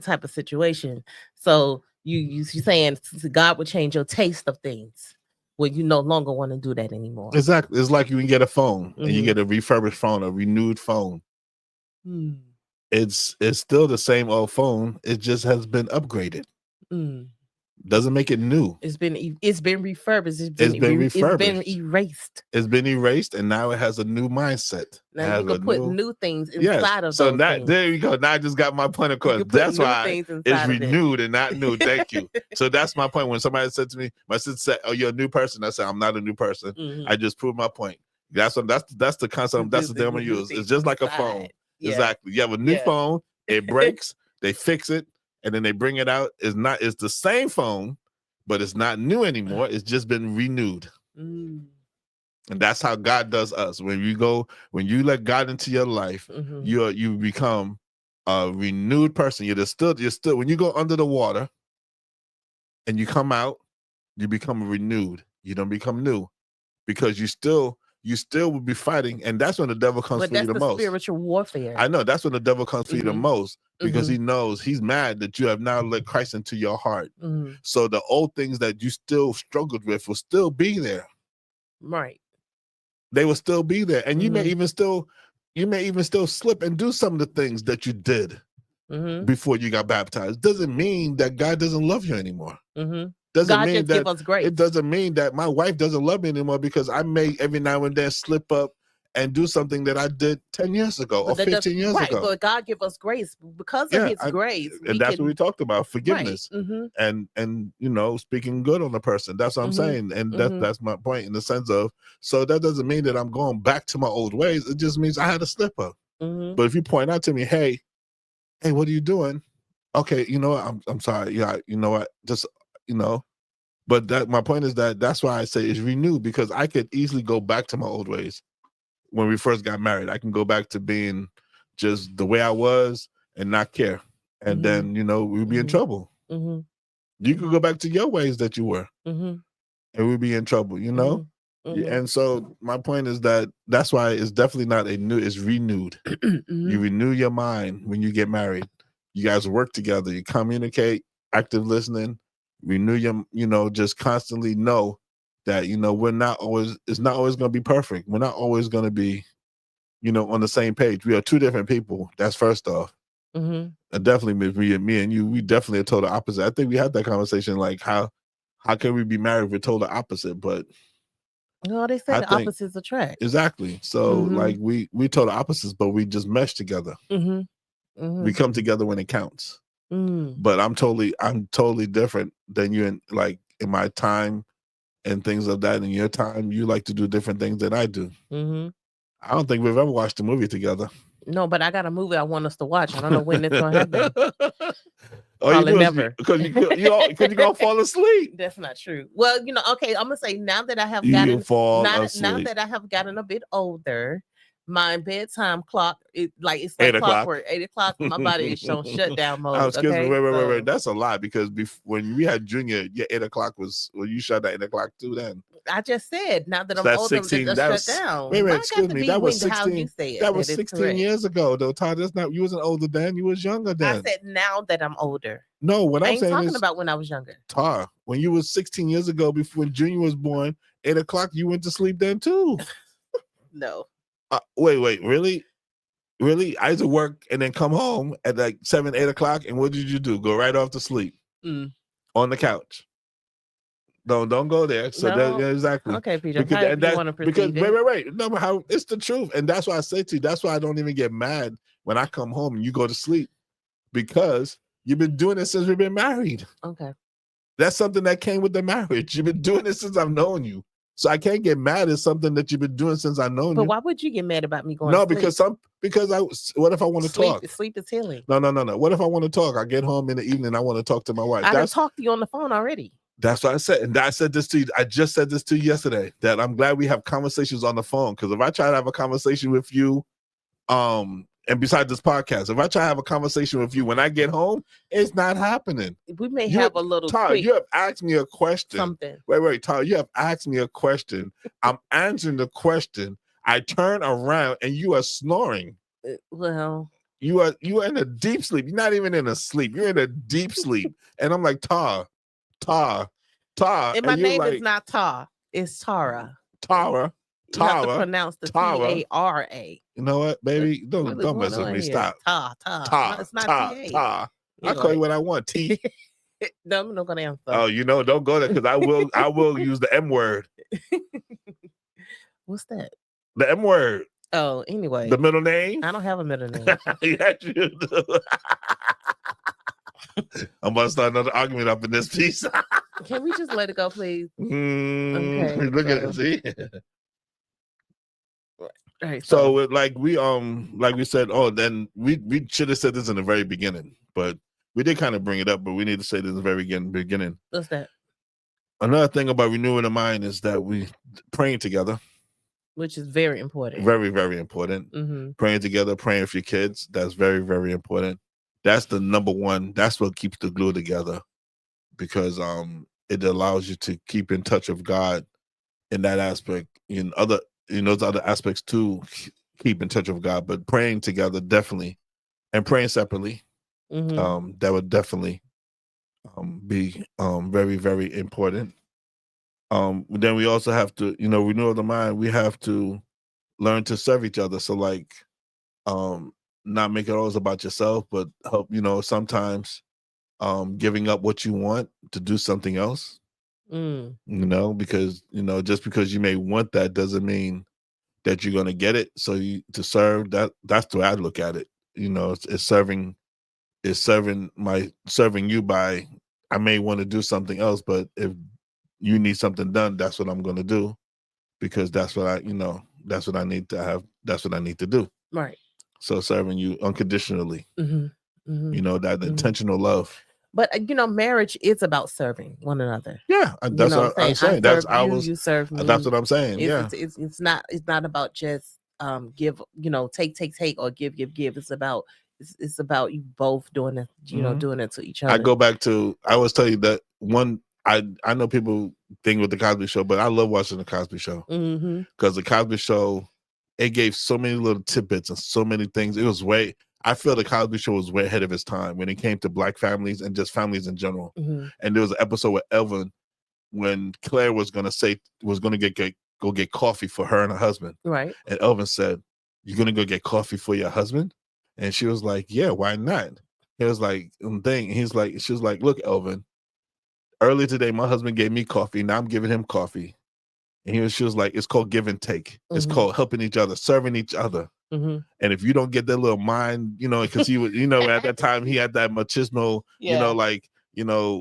type of situation. So you saying God would change your taste of things when you no longer want to do that anymore. Exactly. It's like you can get a phone and you get a refurbished phone, a renewed phone. It's still the same old phone. It just has been upgraded. Doesn't make it new. It's been refurbished. It's been refurbished. It's been erased. It's been erased, and now it has a new mindset. Now you can put new things inside of those things. There you go. Now I just got my point across. That's why it's renewed and not new. Thank you. So that's my point. When somebody said to me, my sister said, "Oh, you're a new person," I said, "I'm not a new person. I just proved my point." That's the concept. That's the term I use. It's just like a phone. Yeah. Exactly. You have a new phone. It breaks. They fix it. And then they bring it out. It's the same phone, but it's not new anymore. It's just been renewed. And that's how God does us. When you let God into your life, you become a renewed person. You're still when you go under the water and you come out, you become renewed. You don't become new, because you still will be fighting, and that's when the devil comes for you the most. Spiritual warfare. I know that's when the devil comes for you the most, because he knows, he's mad that you have now let Christ into your heart. So the old things that you still struggled with will still be there. Right. They will still be there, and you may even still slip and do some of the things that you did before you got baptized. Doesn't mean that God doesn't love you anymore. God mean just that give us grace. It doesn't mean that my wife doesn't love me anymore because I may every now and then slip up and do something that I did 10 years ago or 15 years ago. But God give us grace because of his grace. And that's what we talked about, forgiveness. And speaking good on the person. That's what I'm saying. And that's my point, in the sense of, so that doesn't mean that I'm going back to my old ways. It just means I had a slip up. But if you point out to me, hey, what are you doing? Okay, you know what? I'm sorry. Yeah, you know what? Just but my point is that's why I say it's renewed, because I could easily go back to my old ways. When we first got married, I can go back to being just the way I was and not care, and then we'd be in trouble. You could go back to your ways that you were, and we'd be in trouble. And so my point is that's why it's definitely not it's renewed. You renew your mind when you get married. You guys work together. You communicate, active listening. Renew your, just constantly know that, you know, it's not always going to be perfect. We're not always going to be, you know, on the same page. We are two different people. That's first off. And definitely me and you, we definitely are total opposite. I think we had that conversation, like how can we be married if we're total opposite? But no, they say the opposites attract. Exactly. So like we total opposites, but we just mesh together. We come together when it counts. But I'm totally different than you in my time and things of that. In your time, you like to do different things than I do. I don't think we've ever watched a movie together. No, but I got a movie I want us to watch. I don't know when it's gonna happen. Probably never. Because you're gonna fall asleep. That's not true. Well, you know, okay, I'm gonna say now that I have now that I have gotten a bit older, my bedtime clock it's like 8 clockwork. 8 o'clock, my body is showing shutdown mode. Excuse me, wait. That's a lie, because when we had Junior, your 8 o'clock was you shut at 8 o'clock too. Then I just said now that I'm older, 16, that shut down. Wait, excuse me. That was 16. How you say it, that was 16 years ago, though. Todd, that's not. You wasn't older then. You was younger then. I said now that I'm older. No, what I'm saying talking about when I was younger. Todd, when you was 16 years ago, before Junior was born, 8 o'clock, you went to sleep then too. No. Wait, really? I used to work and then come home at like 7, 8 o'clock, and what did you do? Go right off to sleep on the couch. Don't go there. So exactly. Okay, Pedro. Because wait. No, but how it's the truth, and that's why I say to you. That's why I don't even get mad when I come home and you go to sleep, because you've been doing it since we've been married. Okay. That's something that came with the marriage. You've been doing it since I've known you. So I can't get mad at something that you've been doing since I've known you. But why would you get mad about me going? No, to sleep? What if I want to talk? Sleep is healing. No. What if I want to talk? I get home in the evening, I want to talk to my wife. I talked to you on the phone already. That's what I said. And I said this to you. I just said this to you yesterday, that I'm glad we have conversations on the phone. Because if I try to have a conversation with you, and besides this podcast, if I try to have a conversation with you when I get home, it's not happening. We may have a little. Todd, you have asked me a question. Something. Wait, Todd, you have asked me a question. I'm answering the question. I turn around and you are snoring. Well, you are in a deep sleep. You're not even in a sleep. You're in a deep sleep. And I'm like, Todd. And my name is not Tar. It's Tara. Tara. You have to pronounce the T-A-R-A. You know what, baby? Don't mess with me. Stop. Ta. No, it's not Ta. I'll call you what I want. T. No, I'm not gonna answer. Oh, don't go there, because I will use the M word. What's that? The M word. Oh, anyway. The middle name? I don't have a middle name. Yes, you do. I'm about to start another argument up in this piece. Can we just let it go, please? Okay. Look at it, see? Right, so like we said, then we should have said this in the very beginning, but we did kind of bring it up, but we need to say this in the very beginning. What's that? Another thing about renewing the mind is that we praying together, which is very important. Very, very important. Praying together, praying for your kids. That's very, very important. That's the number one. That's what keeps the glue together, because it allows you to keep in touch with God in that aspect. In those other aspects too, keep in touch with God. But praying together, definitely, and praying separately, that would definitely be very, very important. Then we also have to, renew the mind. We have to learn to serve each other. So like, not make it always about yourself, but help, sometimes giving up what you want to do something else. Because, just because you may want that doesn't mean that you're going to get it. So to serve, that's the way I look at it. It's serving you by, I may want to do something else, but if you need something done, that's what I'm going to do, because that's what that's what I need to have. That's what I need to do. Right. So serving you unconditionally, that intentional love. But marriage is about serving one another. Yeah, that's what I'm saying. You serve me. That's what I'm saying. It's not about just give, take or give. It's about you both doing it, doing it to each other. I go back to, I always tell you that one. I know people think with the Cosby Show, but I love watching the Cosby Show, because the Cosby Show, it gave so many little tidbits and so many things. I feel the Cosby Show was way ahead of its time when it came to Black families and just families in general. And there was an episode with Elvin, when Claire was gonna go get coffee for her and her husband. Right. And Elvin said, "You're gonna go get coffee for your husband?" And she was like, "Yeah, why not?" He was like, she was like, "Look, Elvin, earlier today, my husband gave me coffee. Now I'm giving him coffee." And she was like, "It's called give and take. It's called helping each other, serving each other." And if you don't get that little mind, because he was, at that time he had that machismo,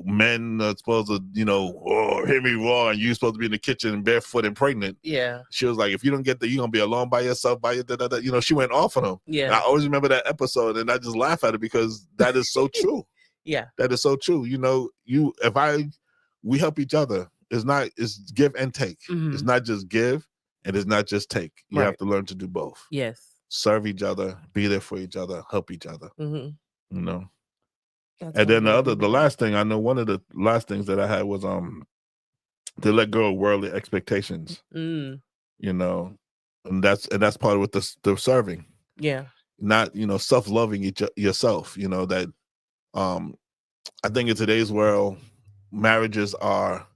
men are supposed to, hear me roar, and you're supposed to be in the kitchen barefoot and pregnant. Yeah. She was like, if you don't get that, you're gonna be alone by yourself, by your she went off on him. Yeah. And I always remember that episode, and I just laugh at it because that is so true. Yeah. That is so true. We help each other. It's give and take. It's not just give, and it's not just take. You have to learn to do both. Yes. Serve each other, be there for each other, help each other. That's and then the last thing I know, one of the last things that I had was to let go of worldly expectations. And that's part of what the serving. Yeah. Not self-loving yourself. That I think in today's world, marriages are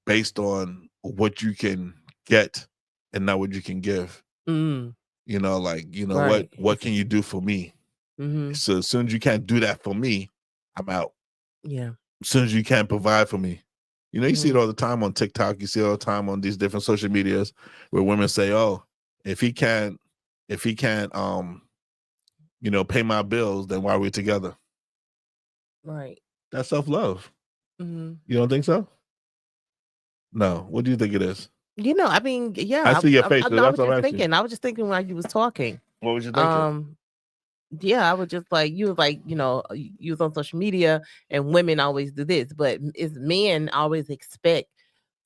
based on what you can get and not what you can give. Right. What can you do for me? So as soon as you can't do that for me, I'm out. Yeah. As soon as you can't provide for me, you see it all the time on TikTok. You see it all the time on these different social medias where women say, "Oh, if he can't, pay my bills, then why are we together?" Right. That's self-love. You don't think so? No. What do you think it is? I mean, yeah. I see your face. I was just thinking while you was talking. What was you thinking? Yeah, I was just like, you was like, you was on social media and women always do this, but it's men always expect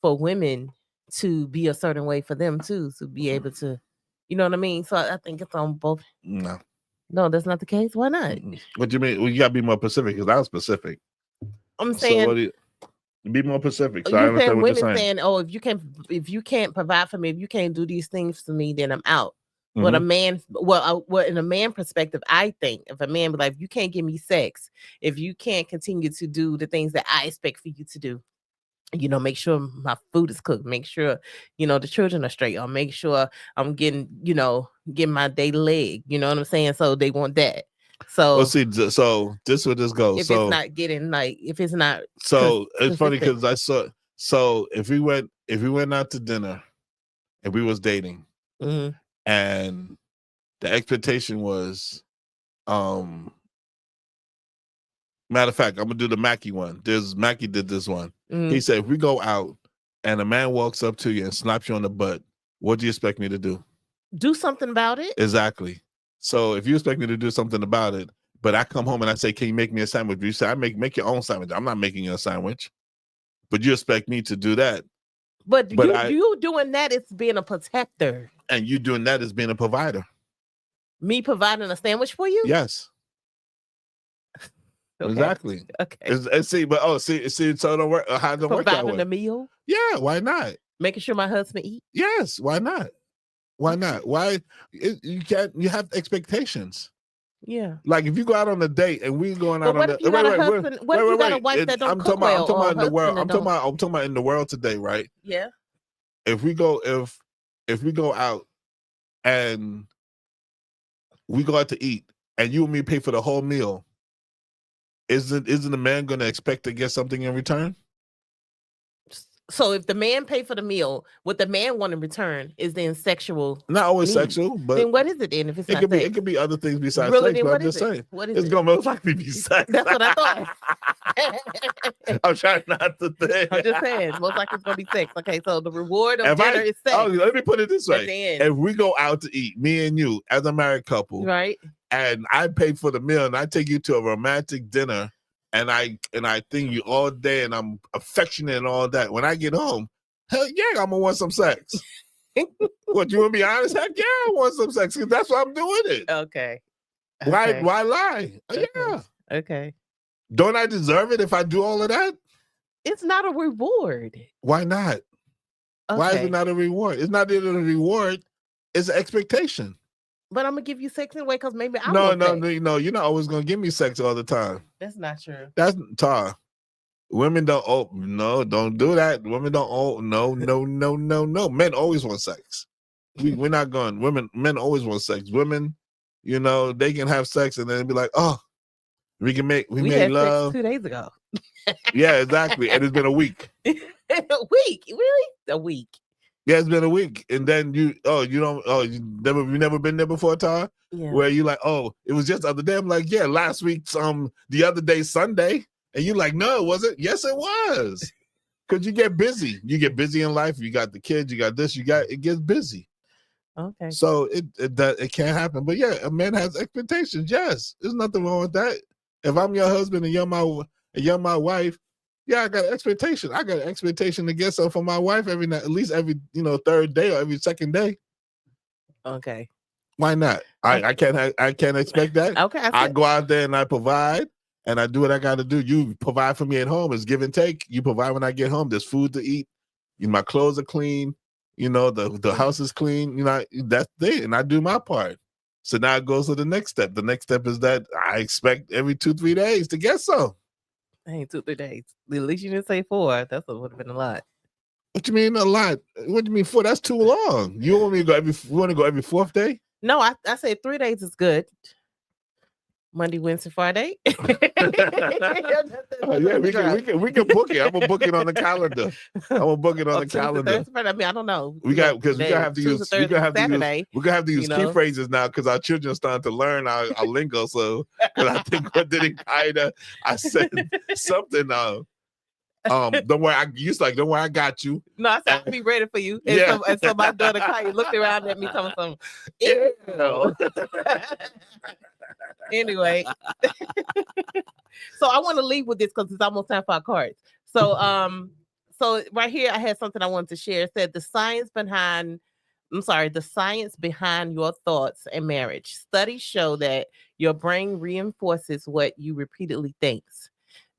for women to be a certain way for them too, to be able to, you know what I mean? So I think it's on both. No, that's not the case. Why not? What do you mean? Well, you gotta be more specific because I was specific. I'm saying, be more specific. So you're I understand saying what you're women saying. "Oh, if you can't provide for me, if you can't do these things for me, then I'm out." But a man, in a man perspective, I think if a man be like, if you can't give me sex, if you can't continue to do the things that I expect for you to do, make sure my food is cooked, make sure, the children are straight, or make sure I'm getting my daily leg, you know what I'm saying? So they want that. So so this where this goes. If it's not getting if it's not, so it's funny because I saw. So if we went out to dinner, and we was dating, and the expectation was, matter of fact, I'm gonna do the Mackie one. Mackie did this one. He said, if we go out and a man walks up to you and slaps you on the butt, what do you expect me to do? Do something about it. Exactly. So if you expect me to do something about it, but I come home and I say, "Can you make me a sandwich?" You say, "I make your own sandwich." I'm not making you a sandwich, but you expect me to do that. But you doing that is being a protector, and you doing that is being a provider. Me providing a sandwich for you? Yes. Okay. Exactly. Okay. So it don't work. How it don't work that way? Providing a meal? Yeah. Why not? Making sure my husband eat? Yes. Why not? Why not? Why you can't? You have expectations. Yeah. Like if you go out on a date and we going out on the you got a wife that don't cook well? I'm talking about in the world. I'm talking about in the world today, right? Yeah. If we go out and we go out to eat and you and me pay for the whole meal, isn't the man going to expect to get something in return? So if the man pay for the meal, what the man want in return is then sexual. Not always needs. sexual, but then what is it then? If it's it could be other things besides really, sex. But I'm just saying, what is it's gonna most likely be sex. That's what I thought. I'm trying not to think. I'm just saying, most likely it's gonna be sex. Okay, so the reward of dinner is sex. Oh, let me put it this way: if we go out to eat, me and you, as a married couple, right, and I pay for the meal, and I take you to a romantic dinner, and I think you all day, and I'm affectionate and all that. When I get home, hell yeah, I'm gonna want some sex. What, you want to be honest? Heck yeah, I want some sex because that's why I'm doing it. Okay. Why lie? Okay. Yeah. Okay. Don't I deserve it if I do all of that? It's not a reward. Why not? Okay. Why is it not a reward? It's not even a reward. It's an expectation. But I'm gonna give you sex anyway because maybe I No. You're not always gonna give me sex all the time. That's not true. That's Tar. Women don't. Oh no, don't do that. Women don't. Oh no. Men always want sex. We're not going. Men always want sex. Women, they can have sex and then be like, oh, we We made had sex love. 2 days ago. Yeah, exactly. And it's been a week. A week, really? A week. Yeah, it's been a week, and then you never been there before, Tara? Yeah. Where you like, oh, it was just the other day. I'm like, yeah, last week, the other day, Sunday, and you like, no, was it? Yes, it was. Because you get busy. You get busy in life. You got the kids. You got this. It gets busy. Okay. So it can't happen. But yeah, a man has expectations. Yes, there's nothing wrong with that. If I'm your husband and you're my wife. Yeah, I got an expectation. I got an expectation to get something for my wife every night, at least every third day or every second day. Okay. Why not? I can't expect that. Okay. I go out there and I provide and I do what I got to do. You provide for me at home. It's give and take. You provide when I get home. There's food to eat. My clothes are clean. The house is clean. That's it. And I do my part. So now it goes to the next step. The next step is that I expect every 2-3 days to get some. Ain't 2-3 days. At least you didn't say 4. That would have been a lot. What you mean a lot? What do you mean 4? That's too long. You want me to go every 4th day? No, I said 3 days is good. Monday, Wednesday, Friday. Yeah, we can book it. I'm gonna book it on the calendar. I'm gonna book it on the calendar. Thursday, Friday, I mean, I don't know. We're gonna have to use key phrases now because our children are starting to learn our lingo. So because I think what did it I said something. Don't worry. Don't worry. I got you. No, I said I'll be ready for you. And, Yeah. so my daughter Kaya looked around at me, telling something. Anyway, so I want to leave with this because it's almost time for our cards. So, so right here I had something I wanted to share. It said the science behind your thoughts and marriage. Studies show that your brain reinforces what you repeatedly thinks.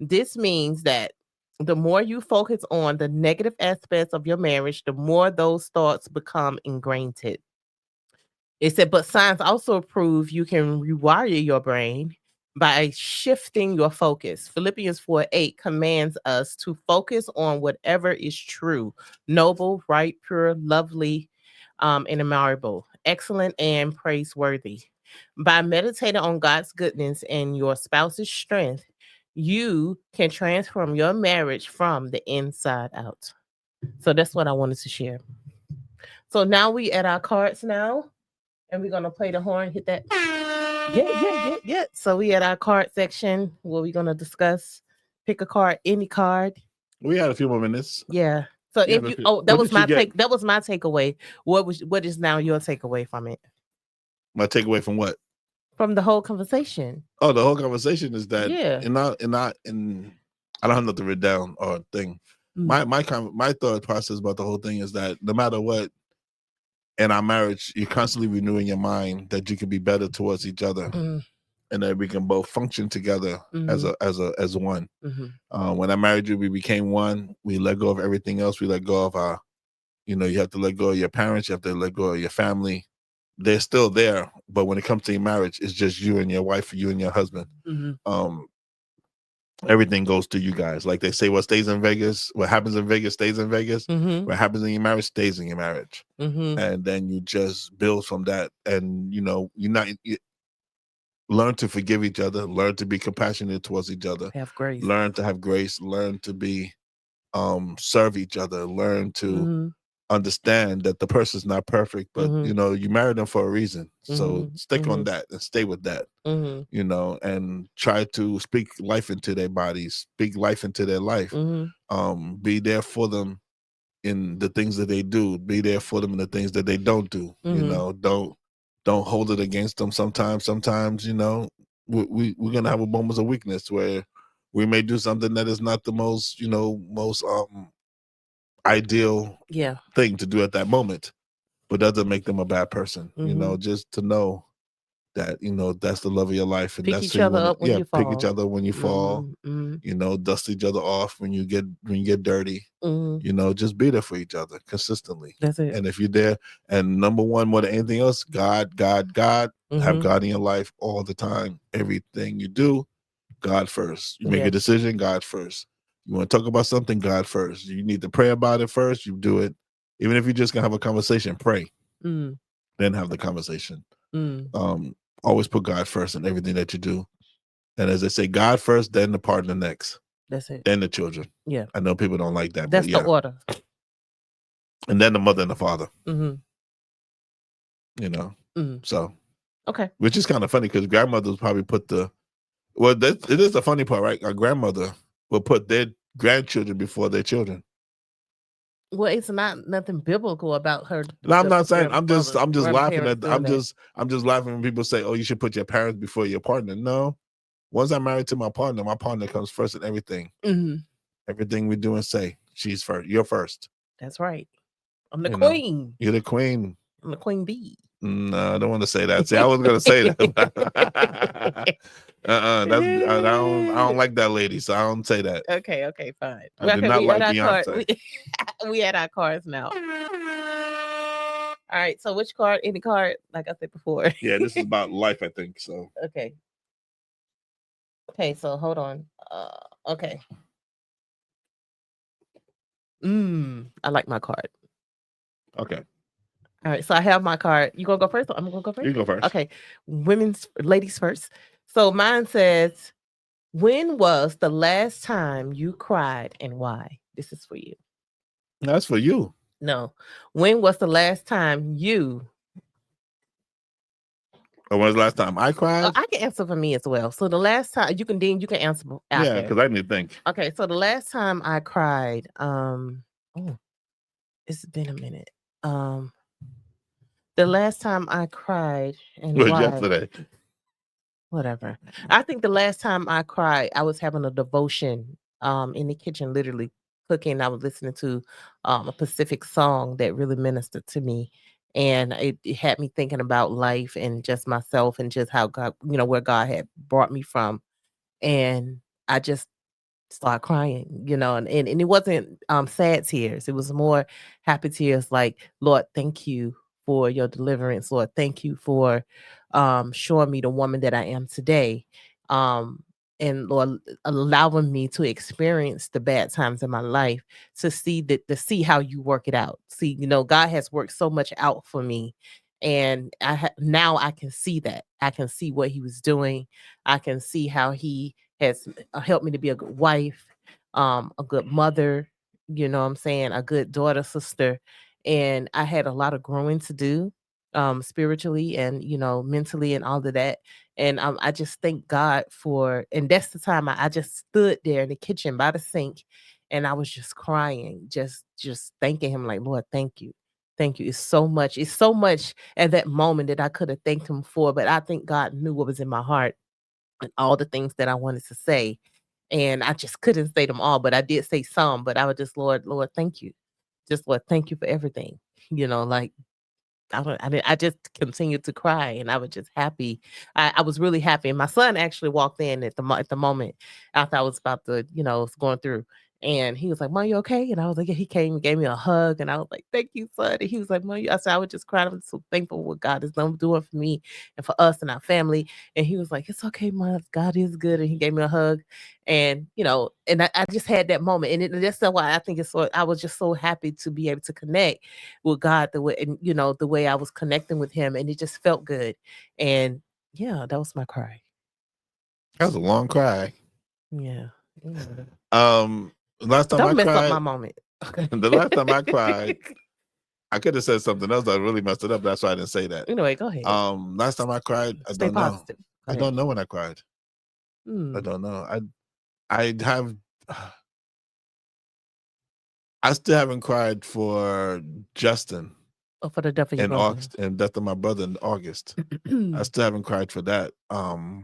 This means that the more you focus on the negative aspects of your marriage, the more those thoughts become ingrained. It said, but science also prove you can rewire your brain by shifting your focus. Philippians 4:8 commands us to focus on whatever is true, noble, right, pure, lovely, and admirable, excellent, and praiseworthy. By meditating on God's goodness and your spouse's strength, you can transform your marriage from the inside out. So that's what I wanted to share. So now we at our cards now. And we're gonna play the horn, hit that. Yeah. So we at our card section where we're gonna discuss, pick a card, any card. We had a few more minutes. Yeah. So that was my takeaway. What is now your takeaway from it? My takeaway from what? From the whole conversation. Oh, the whole conversation is that and I don't have nothing written down or thing. My thought process about the whole thing is that no matter what, in our marriage, you're constantly renewing your mind that you can be better towards each other, and that we can both function together as one. When I married you, we became one. We let go of everything else. We let go of our, you have to let go of your parents. You have to let go of your family. They're still there, but when it comes to your marriage, it's just you and your wife, you and your husband. Everything goes to you guys. Like they say, what happens in Vegas stays in Vegas. What happens in your marriage stays in your marriage. And then you just build from that. And, you learn to forgive each other, learn to be compassionate towards each other. Have grace. Learn to have grace, learn to be, serve each other, learn to understand that the person's not perfect, but, you married them for a reason. So stick on that and stay with that. And try to speak life into their bodies, speak life into their life. Be there for them in the things that they do, be there for them in the things that they don't do. Don't hold it against them. Sometimes, we're gonna have moments of weakness where we may do something that is not the most ideal thing to do at that moment, but doesn't make them a bad person. Just to know that that's the love of your life, and pick that's each other up when you fall. Pick each other when you fall. Dust each other off when you get dirty. Just be there for each other consistently. That's it. And if you're there, and number one, more than anything else, God. Have God in your life all the time. Everything you do, God first. You make a decision, God first. You want to talk about something, God first. You need to pray about it first. You do it. Even if you're just gonna have a conversation, pray, then have the conversation. Always put God first in everything that you do. And as they say, God first, then the partner next. That's it. Then the children. Yeah. I know people don't like that, That's but yeah. the order. And then the mother and the father. You know. So okay. Which is kind of funny because grandmothers probably put it is the funny part, right? Our grandmother will put their grandchildren before their children. Well, it's not nothing biblical about her. No, I'm not saying. I'm just laughing at. I'm just laughing when people say, "Oh, you should put your parents before your partner." No, once I'm married to my partner comes first in everything. Everything we do and say, she's first. You're first. That's right. I'm the queen. You're the queen. I'm the queen bee. No, I don't want to say that. See, I was gonna say that. I don't like that lady, so I don't say that. Okay, fine. I do not like Beyonce. We had our cards now. All right. So which card? Any card? Like I said before. Yeah, this is about life, I think. So okay. Okay, so hold on. Okay. I like my card. Okay. All right, so I have my card. You gonna go first? I'm gonna go first. You go first. Okay, ladies first. So mine says, "When was the last time you cried and why?" This is for you. That's for you. No. When was the last time you? Or when was the last time I cried? I can answer for me as well. So the last time you can answer after. Yeah, because I need to think. Okay, so the last time I cried, it's been a minute. The last time I cried and was why? Yesterday. Whatever. I think the last time I cried, I was having a devotion in the kitchen, literally cooking. I was listening to a Pacific song that really ministered to me. And it had me thinking about life and just myself and just how God, where God had brought me from. And I just start crying, and it wasn't sad tears. It was more happy tears like, Lord, thank you for your deliverance. Lord, thank you for showing me the woman that I am today. And Lord, allowing me to experience the bad times in my life to see how you work it out. See, God has worked so much out for me. And now I can see that. I can see what he was doing. I can see how he has helped me to be a good wife, a good mother, you know what I'm saying, a good daughter, sister. And I had a lot of growing to do spiritually and, mentally and all of that. And I just thank God and that's the time I just stood there in the kitchen by the sink and I was just crying, just thanking him like, Lord, thank you. Thank you. It's so much at that moment that I could have thanked him for, but I think God knew what was in my heart and all the things that I wanted to say. And I just couldn't say them all, but I did say some, but I was just, Lord, thank you. Just, Lord, thank you for everything. Like I just continued to cry and I was just happy. I was really happy. And my son actually walked in at the moment after I was about to, was going through. And he was like, Mom, you okay? And I was like, yeah. He came and gave me a hug. And I was like, thank you, son. And he was like, Mom, I said, I was just crying. I'm so thankful for what God is doing for me and for us and our family. And he was like, it's okay, Mom. God is good. And he gave me a hug. And, and I just had that moment. And that's why I think I was just so happy to be able to connect with God the way, and, the way I was connecting with him. And it just felt good. And yeah, that was my cry. That was a long cry. Yeah. Last time Don't I mess cried, up my moment. The last time I cried, I could have said something else that really messed it up. That's why I didn't say that. Anyway, go ahead. Last time I cried, I Stay don't positive. know. I don't know when I cried. I don't know. I still haven't cried for Justin. Oh, for the death of your brother. And death of my brother in August. I still haven't cried for that. I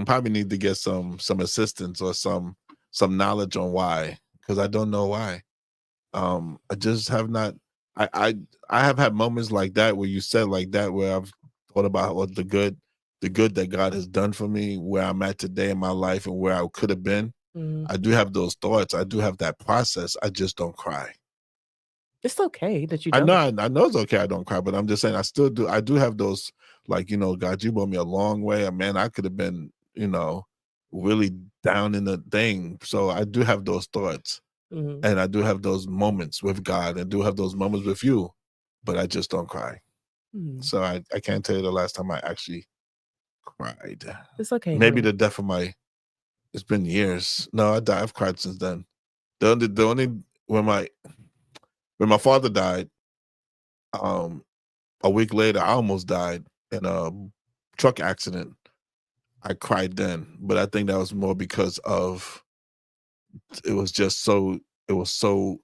probably need to get some assistance or some knowledge on why, because I don't know why. I just have not. I have had moments like that where you said like that where I've thought about what the good that God has done for me, where I'm at today in my life and where I could have been. I do have those thoughts. I do have that process. I just don't cry. It's okay that you don't. I know it's okay I don't cry, but I'm just saying I still do. I do have those, like, God, you brought me a long way. Man, I could have been, really down in the thing. So I do have those thoughts, Mhm. and I do have those moments with God. I do have those moments with you, but I just don't cry. Mhm. So I can't tell you the last time I actually cried. It's okay, Maybe honey. the death of my. It's been years. No, I've cried since then. The only when my father died, a week later, I almost died in a truck accident. I cried then, but I think that was more because of it was just so it was so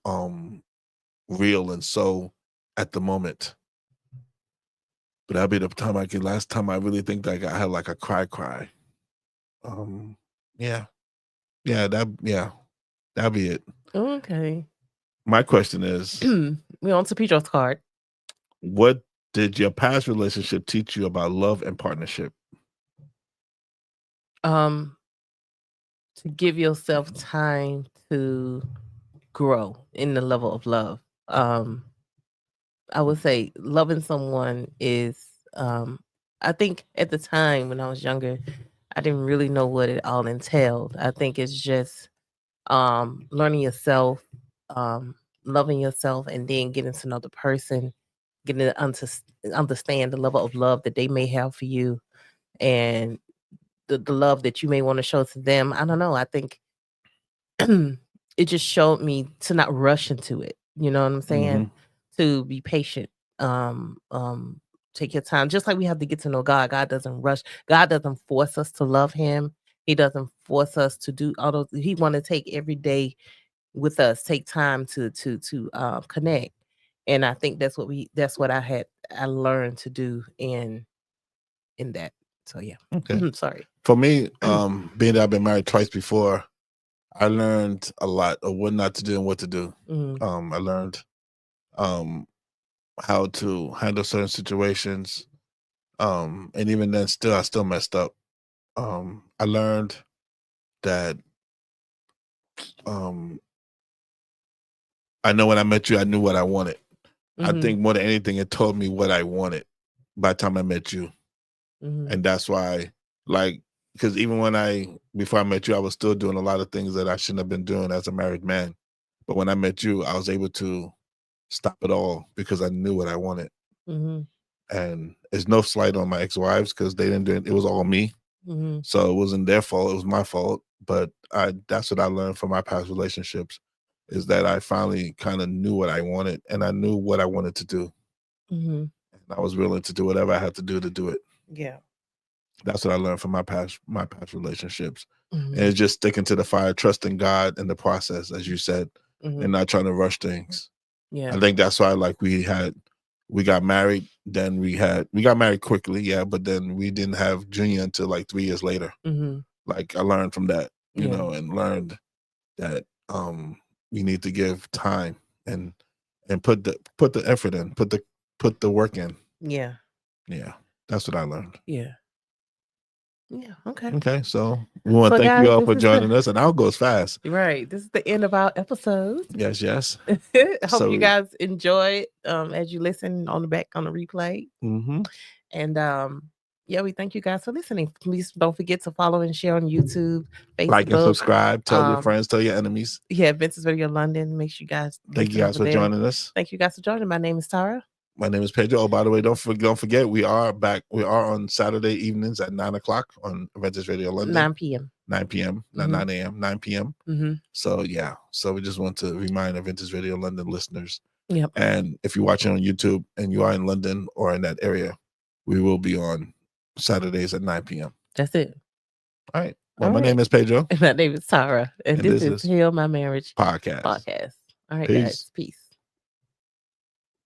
real and so at the moment. But that'll be the time last time I really think that I had like a cry. Um yeah. That'll be it. Okay. My question is, We on to Pedro's card. what did your past relationship teach you about love and partnership? To give yourself time to grow in the level of love. I would say loving someone is I think at the time when I was younger, I didn't really know what it all entailed. I think it's just learning yourself, um, loving yourself, and then getting to know the person, getting to understand the level of love that they may have for you, and the love that you may want to show to them. I don't know. I think it just showed me to not rush into it. You know what I'm saying? Mhm. To be patient. Um, um, take your time. Just like we have to get to know God. God doesn't rush. God doesn't force us to love him. He doesn't force us to do all those. He want to take every day with us, take time to connect. And I think that's what I learned to do in that. So yeah. Okay. Sorry. For me, being that I've been married twice before, I learned a lot of what not to do and what to do. Mhm. I learned um, how to handle certain situations, and even then, I still messed up. I learned that um, I know when I met you, I knew what I wanted. I Mhm. think more than anything, it told me what I wanted by the time I met you, Mhm. and that's why, like, because even before I met you, I was still doing a lot of things that I shouldn't have been doing as a married man. But when I met you, I was able to stop it all because I knew what I wanted. Mhm. And it's no slight on my ex-wives because they didn't do it. It was all me. Mhm. So it wasn't their fault. It was my fault. But that's what I learned from my past relationships is that I finally kind of knew what I wanted and I knew what I wanted to do. Mhm. And I was willing to do whatever I had to do it. Yeah. That's what I learned from my past relationships. And Mhm. it's just sticking to the fire, trusting God in the process, as you said, and Mhm. not trying to rush things. Yeah. I think that's why like we got married, then we got married quickly, yeah, but then we didn't have Junior until like 3 years later. Mhm. Like I learned from that, Yeah. and learned that you need to give time and put the effort in, put the work in. Yeah. Yeah. That's what I learned. Yeah. Yeah. Okay. Okay, so we want So to thank you guys, all this for is the joining us, and I'll go fast. right. This is the end of our episode. Yes. I hope So you guys enjoy as you listen on the replay. mhm. And yeah, we thank you guys for listening. Please don't forget to follow and share on YouTube, Like and Facebook. subscribe, tell your friends, tell your enemies. Yeah, Vince's Video London. Make sure you guys Thank you listen guys over for there. joining us. Thank you guys for joining. My name is Tara. My name is Pedro. Oh, by the way, don't forget we are back. We are on Saturday evenings at 9:00 on Adventist Radio London. 9 p.m. 9 p.m. Not 9 a.m. 9 p.m. So yeah. So we just want to remind Adventist Radio London listeners. Yep. And if you're watching on YouTube and you are in London or in that area, we will be on Saturdays at 9 p.m. That's it. All right. Well, my name is Pedro. My name is Tara. And this is is Heal My Marriage podcast. All right, Peace. guys. Peace.